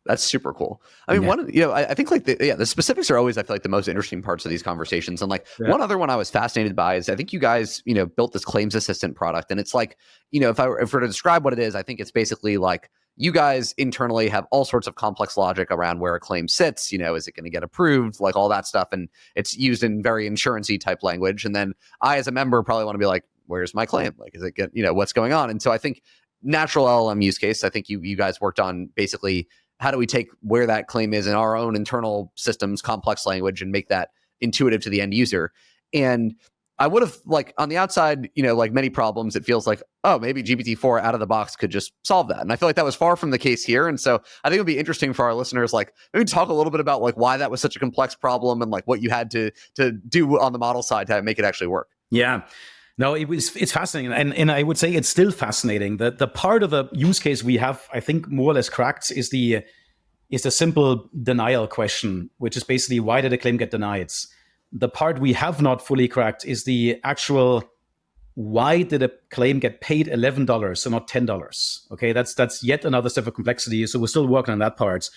That's super cool. I mean, I think like the specifics are always, I feel like, the most interesting parts of these conversations. And like one other one I was fascinated by is I think you guys, built this claims assistant product. And it's like, if I were to describe what it is, I think it's basically like you guys internally have all sorts of complex logic around where a claim sits. Is it going to get approved? Like all that stuff. And it's used in very insurance-y type language. And then I, as a member, probably want to be like, where's my claim? Like, is it get, what's going on? And so I think natural LLM use case, I think you guys worked on basically how do we take where that claim is in our own internal systems, complex language, and make that intuitive to the end user. And I would have, like, on the outside, like many problems, it feels like, oh, maybe GPT-4 out of the box could just solve that. And I feel like that was far from the case here. And so I think it would be interesting for our listeners, like, maybe talk a little bit about like why that was such a complex problem and like what you had to do on the model side to make it actually work. Yeah. No, it's fascinating. And I would say it's still fascinating. The part of the use case we have, I think, more or less cracked is the simple denial question, which is basically, why did a claim get denied? The part we have not fully cracked is the actual, why did a claim get paid $11 and not $10? Okay, that's yet another step of complexity. So we're still working on that part.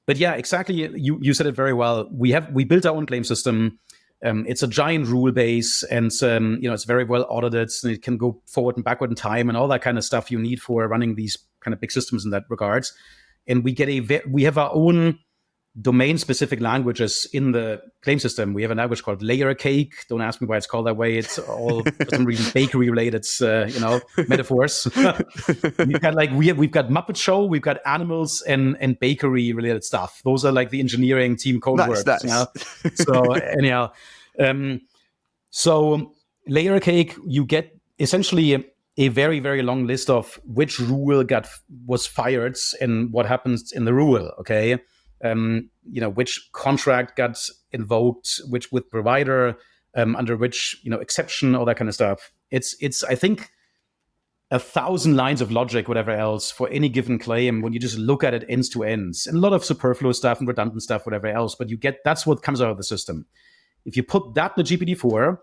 But yeah, exactly. You said it very well. We built our own claim system. It's a giant rule base, and it's very well audited, and it can go forward and backward in time, and all that kind of stuff you need for running these kind of big systems in that regards. And we have our own domain-specific languages in the claim system. We have a language called Layer Cake. Don't ask me why it's called that way. It's all for some reason bakery-related, metaphors. we've got Muppet Show, we've got animals and bakery-related stuff. Those are like the engineering team code words. Nice. So anyhow. So Layer Cake, you get essentially a very, very long list of which rule was fired and what happens in the rule, okay? Which contract got invoked, which with provider, under which, exception, all that kind of stuff. It's I think 1,000 lines of logic, whatever else, for any given claim when you just look at it ends to ends. And a lot of superfluous stuff and redundant stuff, whatever else, but that's what comes out of the system. If you put that in the GPT-4,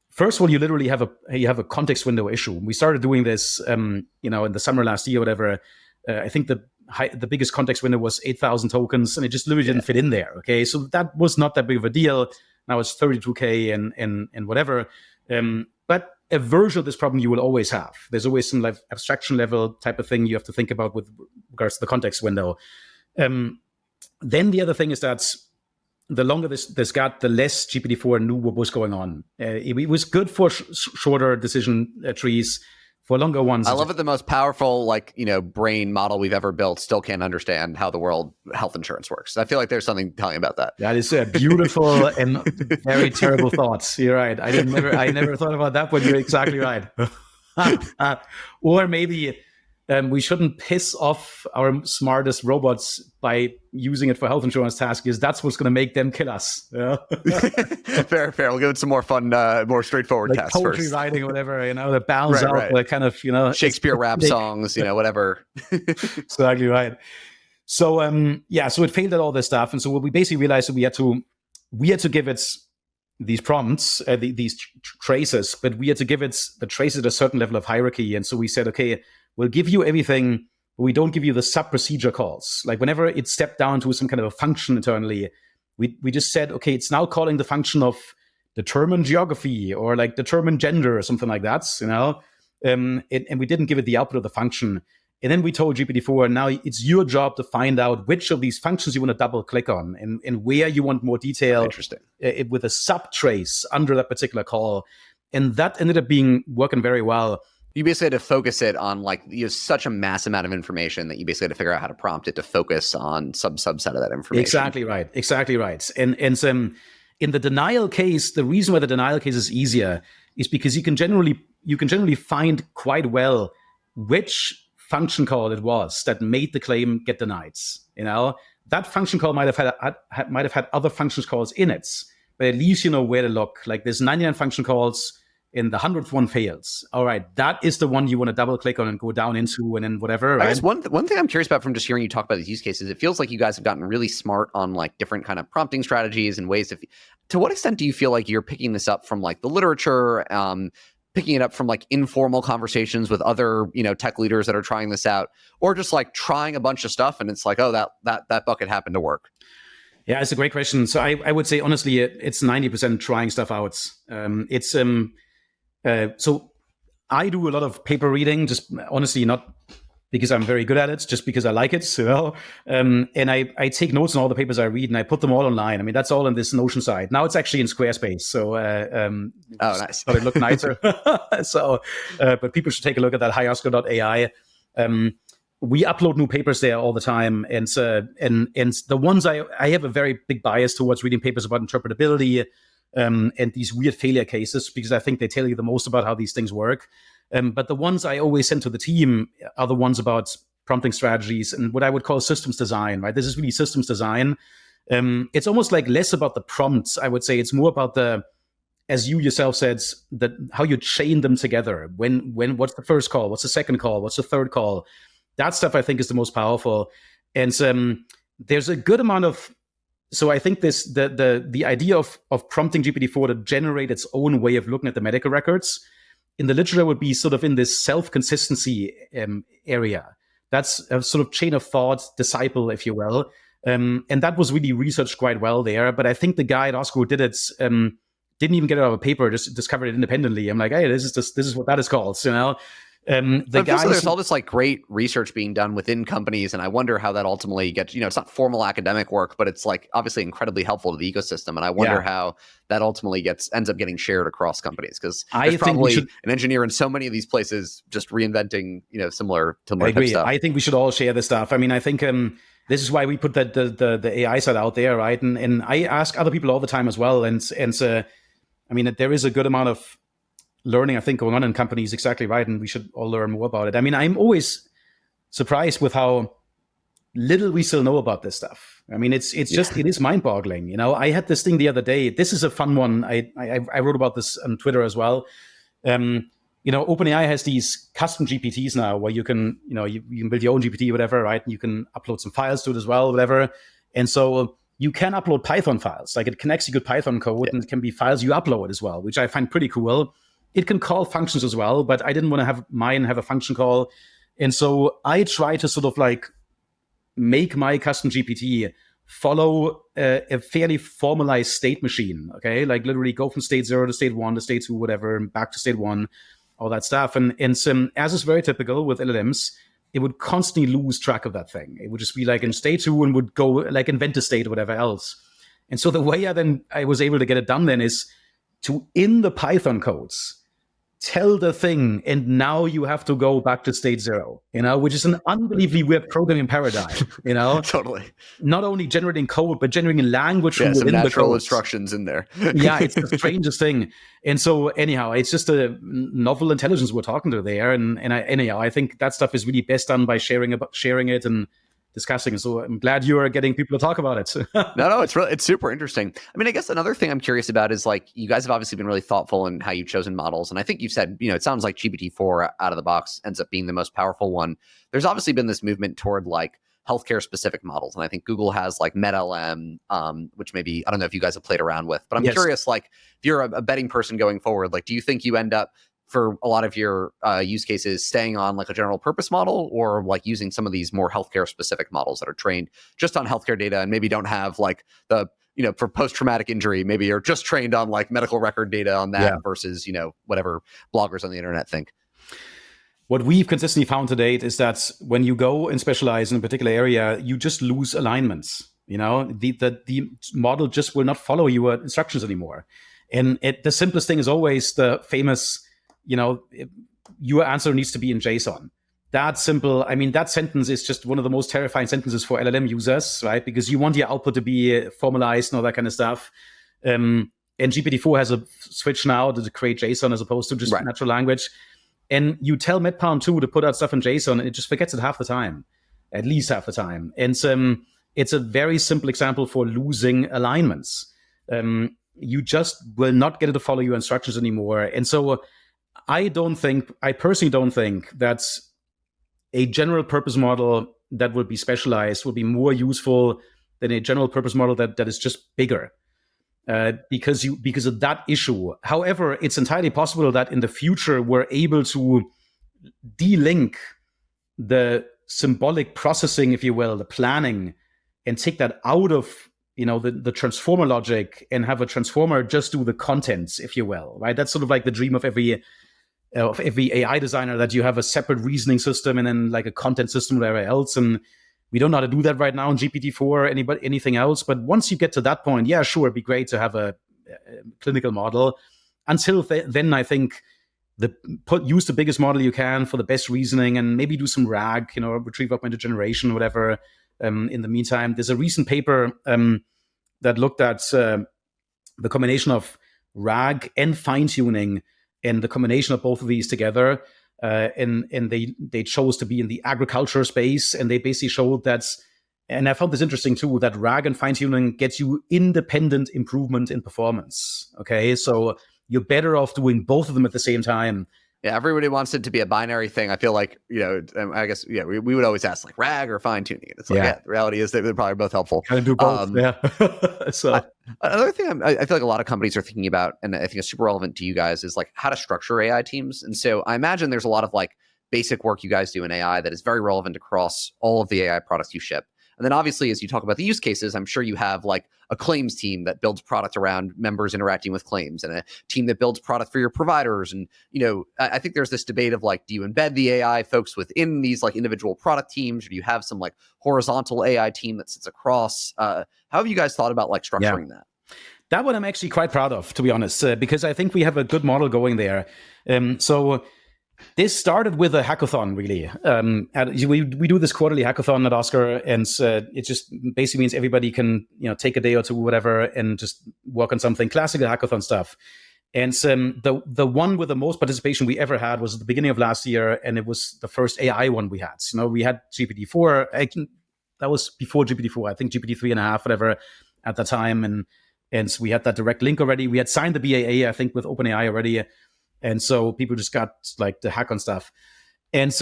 first of all, you literally have a context window issue. We started doing this, in the summer last year, whatever. I think the biggest context window was 8,000 tokens, and it just literally didn't fit in there. Okay, so that was not that big of a deal. Now it's 32K and whatever. But a version of this problem you will always have. There's always some like abstraction level type of thing you have to think about with regards to the context window. Then the other thing is that the longer this got, the less GPT-4 knew what was going on. It was good for shorter decision trees. For longer ones, I love it. The most powerful, brain model we've ever built still can't understand how the world health insurance works. I feel like there's something telling about that. That is a beautiful and very terrible thoughts. You're right. I never thought about that, but you're exactly right. Or maybe we shouldn't piss off our smartest robots by using it for health insurance tasks, because that's what's going to make them kill us. Yeah? Fair. We'll give it some more fun, more straightforward like tasks poetry first. writing or whatever, that bounds out the kind of, Shakespeare rap songs, whatever. Exactly right. So, so it failed at all this stuff. And so what we basically realized that we had to give it these prompts, these traces, but we had to give it the traces at a certain level of hierarchy. And so we said, okay, we'll give you everything, but we don't give you the sub-procedure calls. Like whenever it stepped down to some kind of a function internally, we just said, okay, it's now calling the function of determine geography or like determine gender or something like that, and we didn't give it the output of the function. And then we told GPT-4, now it's your job to find out which of these functions you want to double click on and where you want more detail. Interesting. With a sub-trace under that particular call. And that ended up working very well. You basically had to focus it on such a mass amount of information that you basically had to figure out how to prompt it to focus on subset of that information. Exactly right. And in the denial case, the reason why the denial case is easier is because you can generally find quite well which function call it was that made the claim get denied. that function call might have had other function calls in it, but at least you know where to look. Like there's 99 function calls, and the 100th one fails. All right, that is the one you want to double click on and go down into, and then whatever. Right? I guess one thing I'm curious about from just hearing you talk about these use cases, it feels like you guys have gotten really smart on like different kind of prompting strategies and ways to what extent do you feel like you're picking this up from like the literature, picking it up from like informal conversations with other, tech leaders that are trying this out, or just like trying a bunch of stuff and it's like, oh, that bucket happened to work? Yeah, it's a great question. So I would say honestly, it's 90% trying stuff out. So I do a lot of paper reading, just honestly, not because I'm very good at it, just because I like it, and I take notes on all the papers I read and I put them all online. I mean, that's all on this Notion site. Now it's actually in Squarespace. So, nice. But it looked nicer. But people should take a look at that, hioscar.ai. We upload new papers there all the time. And the ones I have a very big bias towards reading papers about interpretability, and these weird failure cases, because I think they tell you the most about how these things work. But the ones I always send to the team are the ones about prompting strategies and what I would call systems design, right? This is really systems design. It's almost like less about the prompts. I would say it's more about as you yourself said, how you chain them together. What's the first call? What's the second call? What's the third call? That stuff I think is the most powerful. And there's a good amount of, so I think the idea of prompting GPT-4 to generate its own way of looking at the medical records in the literature would be sort of in this self-consistency area. That's a sort of chain of thought disciple, if you will. And that was really researched quite well there. But I think the guy at Oscar who did it didn't even get it out of a paper, just discovered it independently. I'm like, hey, this is what that is called, There's all this like great research being done within companies, and I wonder how that ultimately gets, it's not formal academic work, but it's like obviously incredibly helpful to the ecosystem. And I wonder how that ultimately ends up getting shared across companies, because there's probably an engineer in so many of these places just reinventing, similar I agree. stuff. I think we should all share this stuff. I mean, I think this is why we put the AI side out there, right? And I ask other people all the time as well. And I mean, there is a good amount of learning, I think, going on in companies, exactly right, and we should all learn more about it. I mean, I'm always surprised with how little we still know about this stuff. I mean, it is mind-boggling. I had this thing the other day. This is a fun one. I wrote about this on Twitter as well. OpenAI has these custom GPTs now where you can, you can build your own GPT, whatever, right? And you can upload some files to it as well, whatever. And so you can upload Python files. Like it can execute Python code, and it can be files you upload as well, which I find pretty cool. It can call functions as well, but I didn't want to have mine have a function call. And so I try to sort of like make my custom GPT follow a fairly formalized state machine, okay? Like literally go from state 0 to state 1 to state 2, whatever, and back to state 1, all that stuff. And as is very typical with LLMs, it would constantly lose track of that thing. It would just be like in state 2 and would go like invent a state or whatever else. And so the way I was able to get it done then is to, in the Python codes, tell the thing, and now you have to go back to state 0, which is an unbelievably weird programming paradigm, Totally. Not only generating code, but generating language from some within the natural code. instructions in there. Yeah, it's the strangest thing. And so anyhow, it's just a novel intelligence we're talking to there. And I think that stuff is really best done by sharing it and discussing. So I'm glad you are getting people to talk about it. No, it's super interesting. I mean, I guess another thing I'm curious about is like, you guys have obviously been really thoughtful in how you've chosen models. And I think you've said, it sounds like GPT-4 out of the box ends up being the most powerful one. There's obviously been this movement toward like healthcare specific models. And I think Google has like MetaLM, which maybe, I don't know if you guys have played around with, but I'm curious, like if you're a betting person going forward, like, do you think you end up for a lot of your use cases staying on like a general purpose model, or like using some of these more healthcare specific models that are trained just on healthcare data and maybe don't have like the, for post-traumatic injury, maybe you're just trained on like medical record data on that versus, whatever bloggers on the internet think? What we've consistently found to date is that when you go and specialize in a particular area, you just lose alignments. The model just will not follow your instructions anymore. And the simplest thing is always the famous, your answer needs to be in JSON. That simple. I mean, that sentence is just one of the most terrifying sentences for LLM users, right? Because you want your output to be formalized and all that kind of stuff. And GPT-4 has a switch now to create JSON as opposed to just natural language. And you tell MedPalm 2 to put out stuff in JSON, and it just forgets it half the time, at least half the time. And it's a very simple example for losing alignments. You just will not get it to follow your instructions anymore. And so I personally don't think that a general purpose model that will be specialized will be more useful than a general purpose model that is just bigger. Because of that issue. However, it's entirely possible that in the future we're able to de-link the symbolic processing, if you will, the planning, and take that out of the transformer logic and have a transformer just do the contents, if you will, right? That's sort of like the dream of every AI designer, that you have a separate reasoning system and then like a content system, whatever else. And we don't know how to do that right now in GPT-4 or anything else. But once you get to that point, yeah, sure, it'd be great to have a clinical model. Until then, I think use the biggest model you can for the best reasoning, and maybe do some RAG, retrieve augmented generation, whatever. In the meantime, there's a recent paper that looked at the combination of RAG and fine-tuning, and the combination of both of these together. And they chose to be in the agriculture space, and they basically showed that, and I found this interesting too, that RAG and fine-tuning gets you independent improvement in performance. Okay, so you're better off doing both of them at the same time. Yeah, everybody wants it to be a binary thing. I feel like, I guess, we would always ask like RAG or fine-tuning. It's like, the reality is they're probably both helpful. Kind of do both, So another thing I feel like a lot of companies are thinking about, and I think is super relevant to you guys, is like how to structure AI teams. And so I imagine there's a lot of like basic work you guys do in AI that is very relevant across all of the AI products you ship. And then obviously, as you talk about the use cases, I'm sure you have like a claims team that builds product around members interacting with claims, and a team that builds product for your providers. And, I think there's this debate of like, do you embed the AI folks within these like individual product teams, or do you have some like horizontal AI team that sits across? How have you guys thought about like structuring that? That one I'm actually quite proud of, to be honest, because I think we have a good model going there. So this started with a hackathon, really. We do this quarterly hackathon at Oscar, and it just basically means everybody can take a day or two, whatever, and just work on something, classical hackathon stuff. And the one with the most participation we ever had was at the beginning of last year, and it was the first AI one we had. We had GPT-4. That was before GPT-4. I think GPT-3.5, whatever, at the time, and so we had that direct link already. We had signed the BAA, I think, with OpenAI already. And so people just got like the hack on stuff. And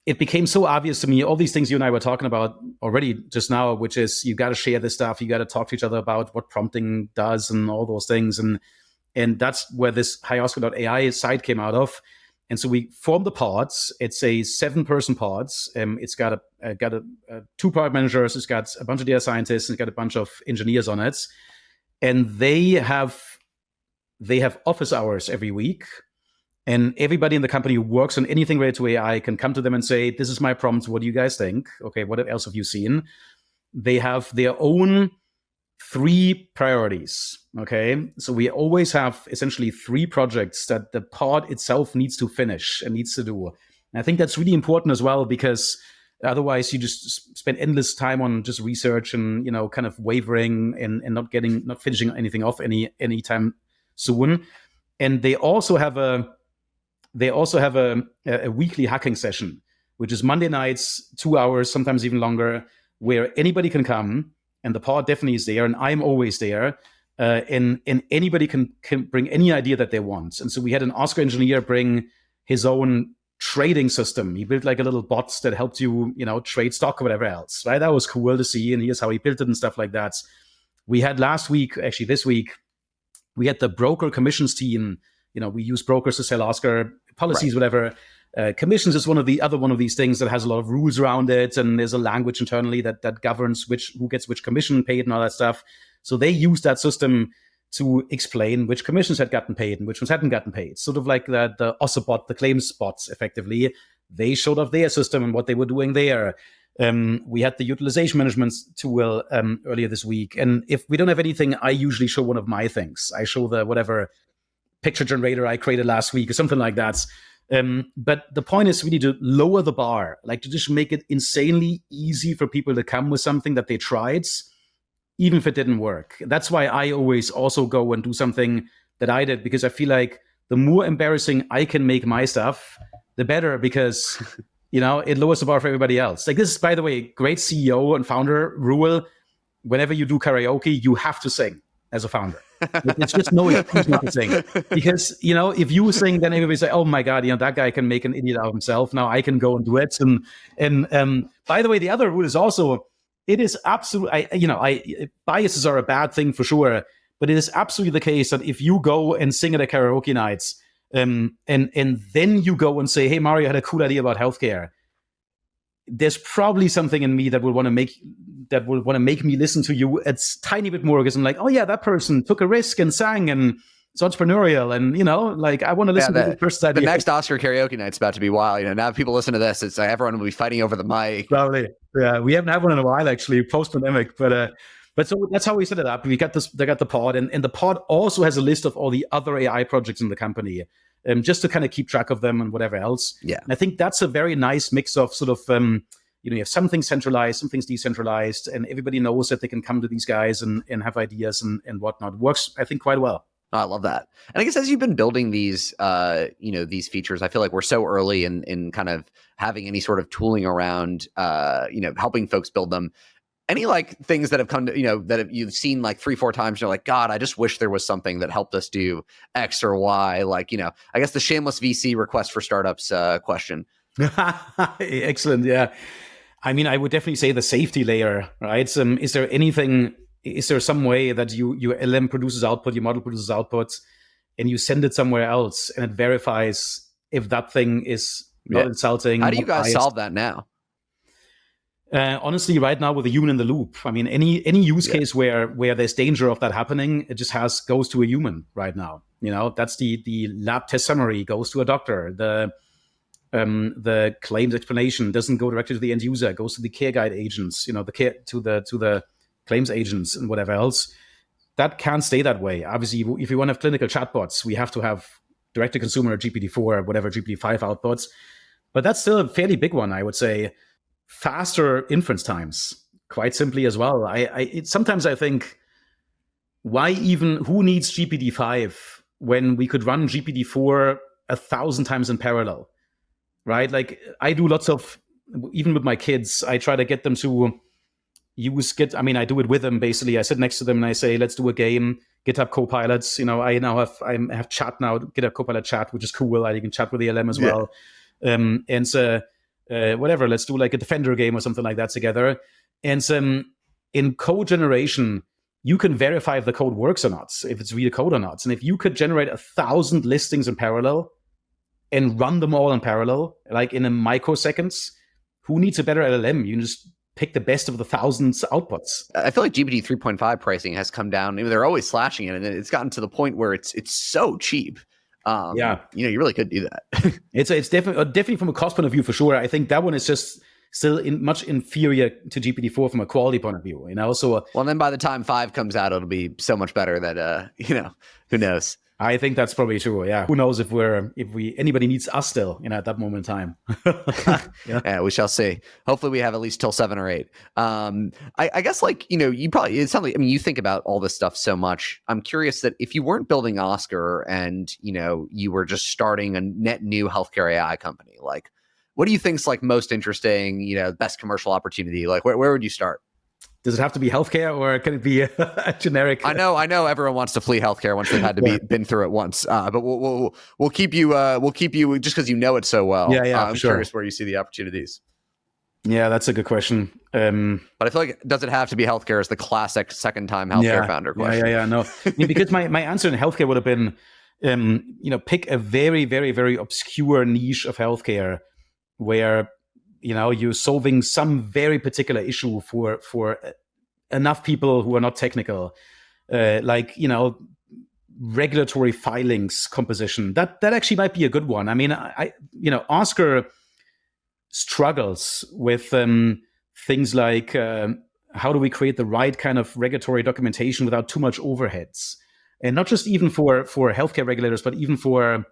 it became so obvious to me, all these things you and I were talking about already just now, which is you got to share this stuff. You got to talk to each other about what prompting does and all those things. And that's where this HiOscar.ai site came out of. And so we formed the pods. It's a 7-person pods. It's got a 2 product managers. It's got a bunch of data scientists. It's got a bunch of engineers on it. And they have office hours every week, and everybody in the company who works on anything related to AI can come to them and say, this is my prompt. What do you guys think? Okay, what else have you seen? They have their own 3 priorities. Okay, so we always have essentially 3 projects that the pod itself needs to finish and needs to do. And I think that's really important as well, because otherwise you just spend endless time on just research and kind of wavering and not finishing anything off anytime soon. And they also have a weekly hacking session, which is Monday nights, 2 hours, sometimes even longer, where anybody can come, and the pod definitely is there, and I'm always there, and anybody can bring any idea that they want. And so we had an Oscar engineer bring his own trading system. He built like a little bot that helped you trade stock or whatever else, right? That was cool to see, and here's how he built it and stuff like that. We had this week, we had the broker commissions team. We use brokers to sell Oscar policies, right. Whatever. Commissions is one of these things that has a lot of rules around it, and there's a language internally that governs who gets which commission paid and all that stuff. So they used that system to explain which commissions had gotten paid and which ones hadn't gotten paid. Sort of like the Ossabot, the claims bots, effectively. They showed off their system and what they were doing there. We had the utilization management tool earlier this week. And if we don't have anything, I usually show one of my things. I show the whatever picture generator I created last week or something like that. But the point is really to lower the bar, like to just make it insanely easy for people to come with something that they tried, even if it didn't work. That's why I always also go and do something that I did, because I feel like the more embarrassing I can make my stuff, the better, because it lowers the bar for everybody else. Like, this is, by the way, great CEO and founder rule. Whenever you do karaoke, you have to sing as a founder. It's just no excuse not to sing. Because, if you sing, then everybody say, oh my God, that guy can make an idiot out of himself. Now I can go and do it. And by the way, the other rule is also, it is absolutely, biases are a bad thing for sure, but it is absolutely the case that if you go and sing at a karaoke nights, and then you go and say, hey, Mario had a cool idea about healthcare, there's probably something in me that will want to make me listen to you a tiny bit more, because I'm like, oh yeah, that person took a risk and sang and it's entrepreneurial, and I want to listen to the person's idea. The next Oscar karaoke night's about to be wild. Now people listen to this, it's like everyone will be fighting over the mic. Probably, yeah. We haven't had one in a while, actually, post-pandemic, but so that's how we set it up. They got the pod, and the pod also has a list of all the other AI projects in the company, just to kind of keep track of them and whatever else. Yeah, and I think that's a very nice mix of sort of you have some things centralized, some things decentralized, and everybody knows that they can come to these guys and have ideas and whatnot. It works, I think, quite well. I love that. And I guess as you've been building these, these features, I feel like we're so early in kind of having any sort of tooling around, helping folks build them. Any things that have come to, that you've seen 3-4 times, and you're like, God, I just wish there was something that helped us do X or Y. I guess the shameless VC request for startups question. Excellent. Yeah. I mean, I would definitely say the safety layer, right? Is there some way that your LM produces output, your model produces output, and you send it somewhere else and it verifies if that thing is not insulting? How do you guys solve that now? Honestly, right now with a human in the loop. I mean, any use case where there's danger of that happening, it just goes to a human right now. That's the lab test summary goes to a doctor. The claims explanation doesn't go directly to the end user, it goes to the care guide agents, to the claims agents and whatever else. That can't stay that way. Obviously, if you want to have clinical chatbots, we have to have direct-to-consumer GPT-4, whatever, GPT-5 outputs. But that's still a fairly big one, I would say. Faster inference times, quite simply as well. Sometimes I think, who needs GPT-5 when we could run GPT-4 1,000 times in parallel, right? I do lots of, even with my kids, I try to get them to use Git. I mean, I do it with them, basically. I sit next to them and I say, let's do a game, GitHub Copilots. I now have chat now, GitHub Copilot chat, which is cool. I can chat with the LM as well. Whatever, let's do a Defender game or something like that together. And in code generation, you can verify if the code works or not, if it's real code or not. And if you could generate 1,000 listings in parallel and run them all in parallel, in a microseconds, who needs a better LLM? You can just pick the best of the thousands outputs. I feel like GPT 3.5 pricing has come down. They're always slashing it, and it's gotten to the point where it's so cheap. You really could do that. It's definitely from a cost point of view, for sure. I think that one is just still much inferior to GPT-4 from a quality point of view. So well, then by the time 5 comes out, it'll be so much better that who knows. I think that's probably true. Yeah. Who knows if anybody needs us still, at that moment in time. Yeah, we shall see. Hopefully we have at least till 7 or 8. I guess you probably, it sounds like, you think about all this stuff so much. I'm curious that if you weren't building Oscar and, you were just starting a net new healthcare AI company, what do you think's most interesting, best commercial opportunity? Where would you start? Does it have to be healthcare, or can it be a generic? I know everyone wants to flee healthcare once they've had to been through it once. But we'll keep you just because it so well. Yeah, I'm curious where you see the opportunities. Yeah, that's a good question. But I feel like, does it have to be healthcare? Is the classic second time healthcare founder question. Yeah. No, because my answer in healthcare would have been, pick a very, very, very obscure niche of healthcare where you're solving some very particular issue for enough people who are not technical, regulatory filings composition. That actually might be a good one. I mean, Oscar struggles with things like how do we create the right kind of regulatory documentation without too much overheads, and not just even for healthcare regulators, but even for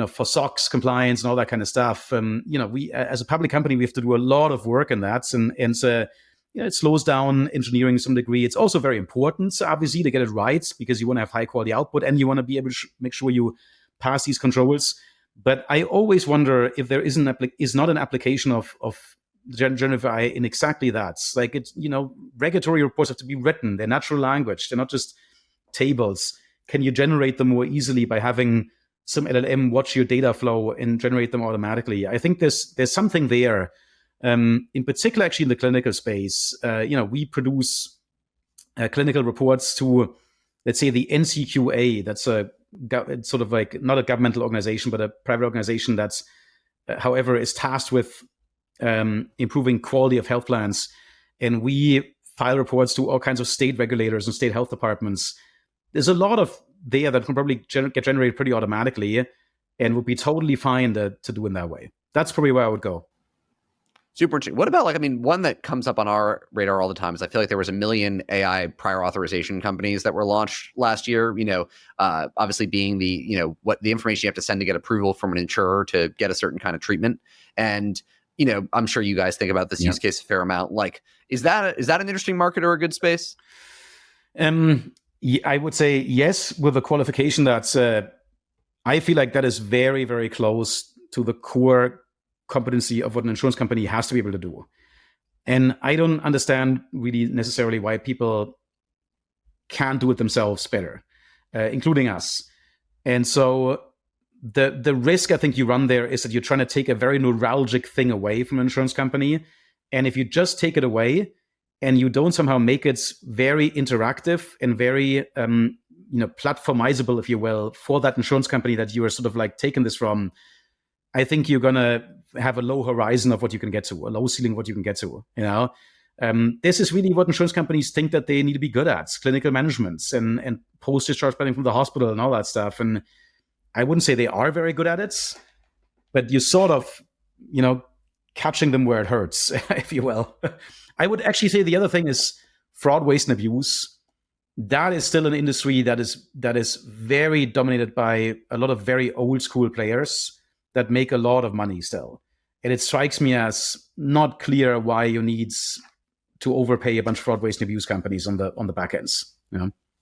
for SOX compliance and all that kind of stuff. We, as a public company, we have to do a lot of work in that. And it slows down engineering to some degree. It's also very important, obviously, to get it right, because you want to have high quality output and you want to be able to make sure you pass these controls. But I always wonder if there is not an application of generative AI in exactly that. It's like, it's, regulatory reports have to be written. They're natural language. They're not just tables. Can you generate them more easily by having some LLM watch your data flow and generate them automatically? I think there's something there. In particular, actually, in the clinical space, we produce clinical reports to, let's say, the NCQA. That's it's sort of like not a governmental organization, but a private organization that's, however, is tasked with improving quality of health plans. And we file reports to all kinds of state regulators and state health departments. There's a lot of there that can probably get generated pretty automatically and would be totally fine to do in that way. That's probably where I would go. Super interesting. What about one that comes up on our radar all the time is I feel like there was 1 million AI prior authorization companies that were launched last year, obviously being what the information you have to send to get approval from an insurer to get a certain kind of treatment. And, I'm sure you guys think about this use case a fair amount. Like, is that an interesting market or a good space? I would say yes, with the qualification that I feel like that is very, very close to the core competency of what an insurance company has to be able to do. And I don't understand really necessarily why people can't do it themselves better, including us. And so the risk I think you run there is that you're trying to take a very neuralgic thing away from an insurance company. And if you just take it away and you don't somehow make it very interactive and very platformizable, if you will, for that insurance company that you are sort of like taking this from, I think you're going to have a low horizon of what you can get to, a low ceiling of what you can get to. This is really what insurance companies think that they need to be good at: clinical management and post-discharge planning from the hospital and all that stuff. And I wouldn't say they are very good at it, but you sort of, catching them where it hurts, if you will. I would actually say the other thing is fraud, waste, and abuse. That is still an industry that is very dominated by a lot of very old school players that make a lot of money still. And it strikes me as not clear why you need to overpay a bunch of fraud, waste, and abuse companies on the back ends.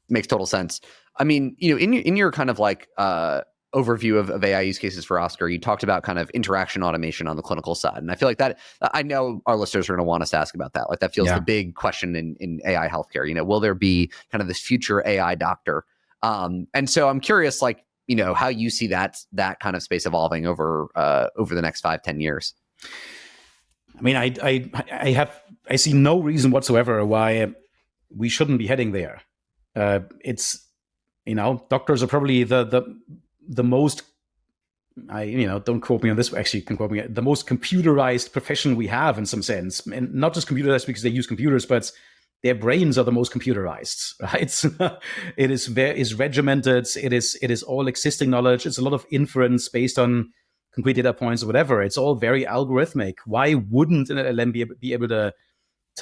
Makes total sense. I mean, in your kind of like overview of AI use cases for Oscar, you talked about kind of interaction automation on the clinical side. And I feel like that, I know our listeners are going to want us to ask about that. Like that feels the big question in AI healthcare. Will there be kind of this future AI doctor? And so I'm curious, like, how you see that kind of space evolving over the next 5-10 years. I mean, I see no reason whatsoever why we shouldn't be heading there. It's, doctors are probably the most, don't quote me on this, actually you can quote me, the most computerized profession we have in some sense. And not just computerized because they use computers, but their brains are the most computerized, right? It is regimented. It is all existing knowledge. It's a lot of inference based on concrete data points or whatever. It's all very algorithmic. Why wouldn't an LLM be able to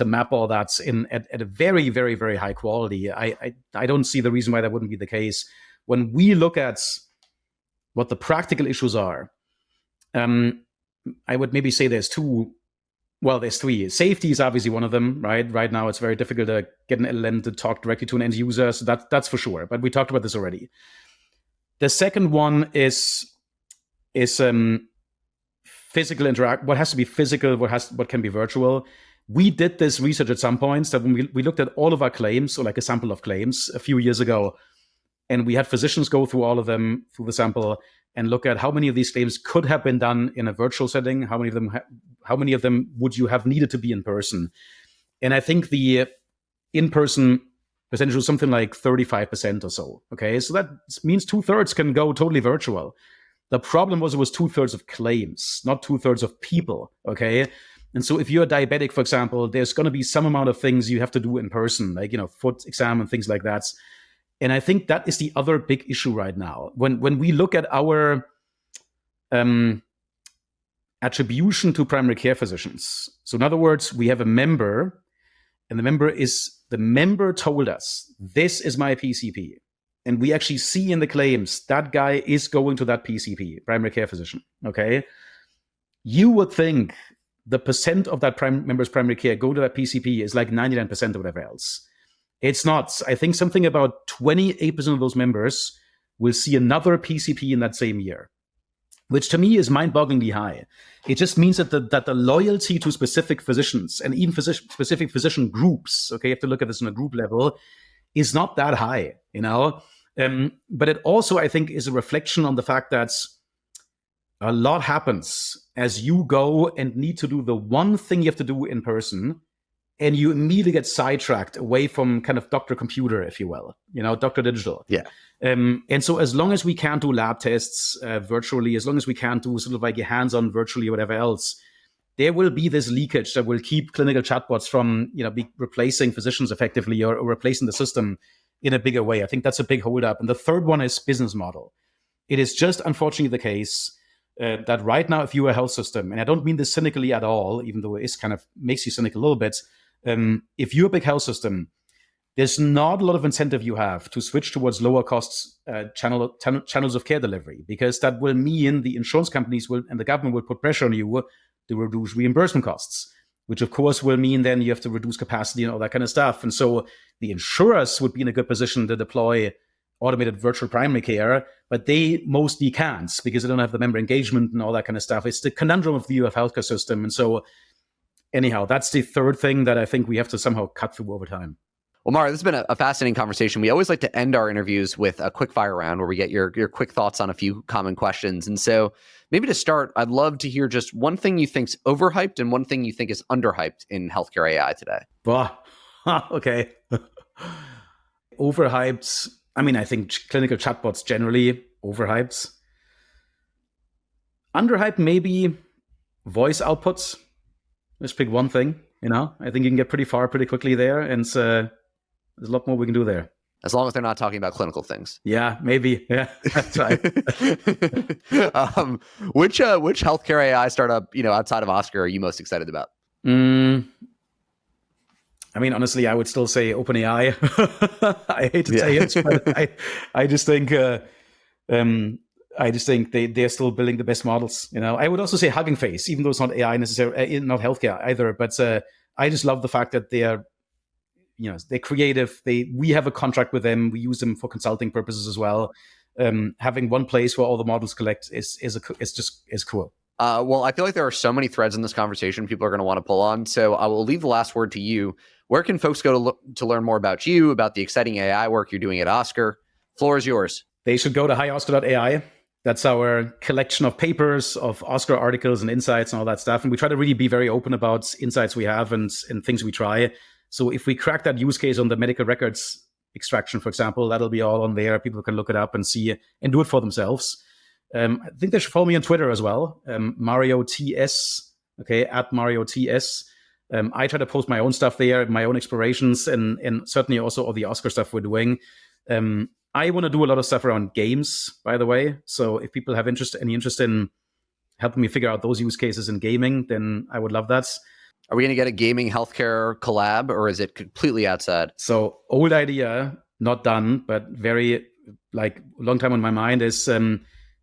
map all that at a very, very, very high quality? I don't see the reason why that wouldn't be the case. When we look at what the practical issues are, I would maybe say there's three. Safety is obviously one of them, right? Right now, it's very difficult to get an LLM to talk directly to an end user, so that's for sure. But we talked about this already. The second one is physical interact. What has to be physical? What can be virtual? We did this research at some points that when we looked at all of our claims, so like a sample of claims a few years ago, and we had physicians go through all of them through the sample and look at how many of these claims could have been done in a virtual setting, how many of them would you have needed to be in person. And I think the in-person percentage was something like 35% or so. Okay, so that means 2/3 can go totally virtual. The problem was it was 2/3 of claims, not 2/3 of people. Okay, and so if you're diabetic, for example, there's going to be some amount of things you have to do in person, like foot exam and things like that. And I think that is the other big issue right now. When we look at our attribution to primary care physicians. So in other words, we have a member, and the member told us, this is my PCP. And we actually see in the claims that guy is going to that PCP, primary care physician. Okay. You would think the percent of that member's primary care go to that PCP is like 99% or whatever else. It's not. I think something about 28% of those members will see another PCP in that same year. which to me is mind-bogglingly high. It just means that the loyalty to specific physicians and even specific physician groups, okay, you have to look at this on a group level, is not that high, But it also, I think, is a reflection on the fact that a lot happens as you go and need to do the one thing you have to do in person, and you immediately get sidetracked away from kind of Dr. Computer, if you will, Dr. Digital. Yeah. And so as long as we can't do lab tests virtually, as long as we can't do sort of like your hands-on virtually or whatever else, there will be this leakage that will keep clinical chatbots from, be replacing physicians effectively or replacing the system in a bigger way. I think that's a big holdup. And the third one is business model. It is just unfortunately the case that right now, if you're a health system, and I don't mean this cynically at all, even though it is kind of makes you cynical a little bit, if you're a big health system, there's not a lot of incentive you have to switch towards lower costs channels of care delivery, because that will mean the insurance companies and the government will put pressure on you to reduce reimbursement costs, which of course will mean then you have to reduce capacity and all that kind of stuff. And so the insurers would be in a good position to deploy automated virtual primary care, but they mostly can't because they don't have the member engagement and all that kind of stuff. It's the conundrum of the US healthcare system. And so anyhow, that's the third thing that I think we have to somehow cut through over time. Well, Mario, this has been a fascinating conversation. We always like to end our interviews with a quick fire round where we get your quick thoughts on a few common questions. And so maybe to start, I'd love to hear just one thing you think's overhyped and one thing you think is underhyped in healthcare AI today. Okay. Overhyped. I mean, I think clinical chatbots generally overhyped. Underhyped, maybe voice outputs. Let's pick one thing. I think you can get pretty far pretty quickly there, and there's a lot more we can do there. As long as they're not talking about clinical things. Yeah, maybe. Yeah, that's right. Which healthcare AI startup, outside of Oscar, are you most excited about? I mean, honestly, I would still say OpenAI. I hate to say it, but I just think they're still building the best models. I would also say Hugging Face, even though it's not AI necessarily, not healthcare either. But I just love the fact that they're creative. We have a contract with them. We use them for consulting purposes as well. Having one place where all the models collect is cool. Well, I feel like there are so many threads in this conversation people are going to want to pull on. So I will leave the last word to you. Where can folks go to learn more about you, about the exciting AI work you're doing at Oscar? Floor is yours. They should go to hioscar.ai. That's our collection of papers, of Oscar articles and insights and all that stuff. And we try to really be very open about insights we have and things we try. So if we crack that use case on the medical records extraction, for example, that'll be all on there. People can look it up and see and do it for themselves. I think they should follow me on Twitter as well, Mario TS, at Mario TS. I try to post my own stuff there, my own explorations, and certainly also all the Oscar stuff we're doing. I want to do a lot of stuff around games, by the way. So if people have any interest in helping me figure out those use cases in gaming, then I would love that. Are we going to get a gaming healthcare collab, or is it completely outside? So old idea, not done, but very long time on my mind is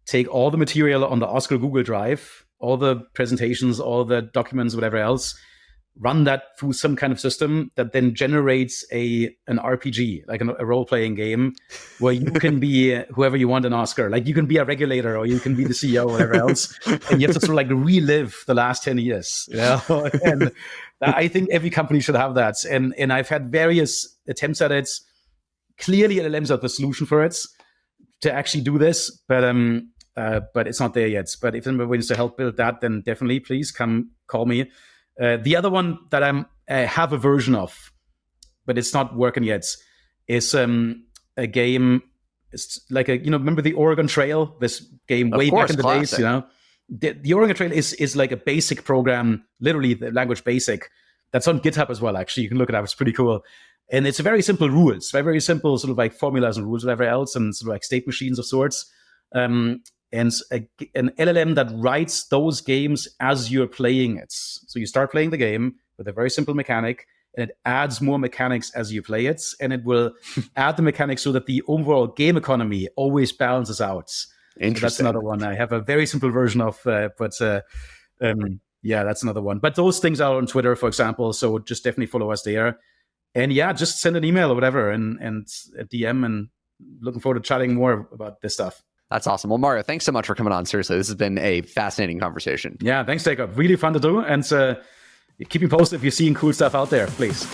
take all the material on the Oscar Google Drive, all the presentations, all the documents, whatever else, run that through some kind of system that then generates an RPG, like a role-playing game, where you can be whoever you want an Oscar. Like you can be a regulator or you can be the CEO or whatever else. And you have to sort of relive the last 10 years. And I think every company should have that. And I've had various attempts at it. Clearly, LLMs are the solution for it to actually do this, but it's not there yet. But if anyone wants to help build that, then definitely please come call me. The other one that I have a version of, but it's not working yet, is a game. It's like remember the Oregon Trail? This game way back in the classic days. The Oregon Trail is like a basic program, literally the language BASIC. That's on GitHub as well. Actually, you can look it up. It's pretty cool. And it's very simple rules, very simple sort of like formulas and rules, whatever else, and sort of like state machines of sorts. And an LLM that writes those games as you're playing it. So you start playing the game with a very simple mechanic, and it adds more mechanics as you play it, and it will add the mechanics so that the overall game economy always balances out. Interesting. So that's another one. I have a very simple version of, that's another one. But those things are on Twitter, for example, so just definitely follow us there. And just send an email or whatever and a DM, and looking forward to chatting more about this stuff. That's awesome. Well, Mario, thanks so much for coming on. Seriously, this has been a fascinating conversation. Yeah, thanks, Jacob. Really fun to do. And keep me posted if you're seeing cool stuff out there, please.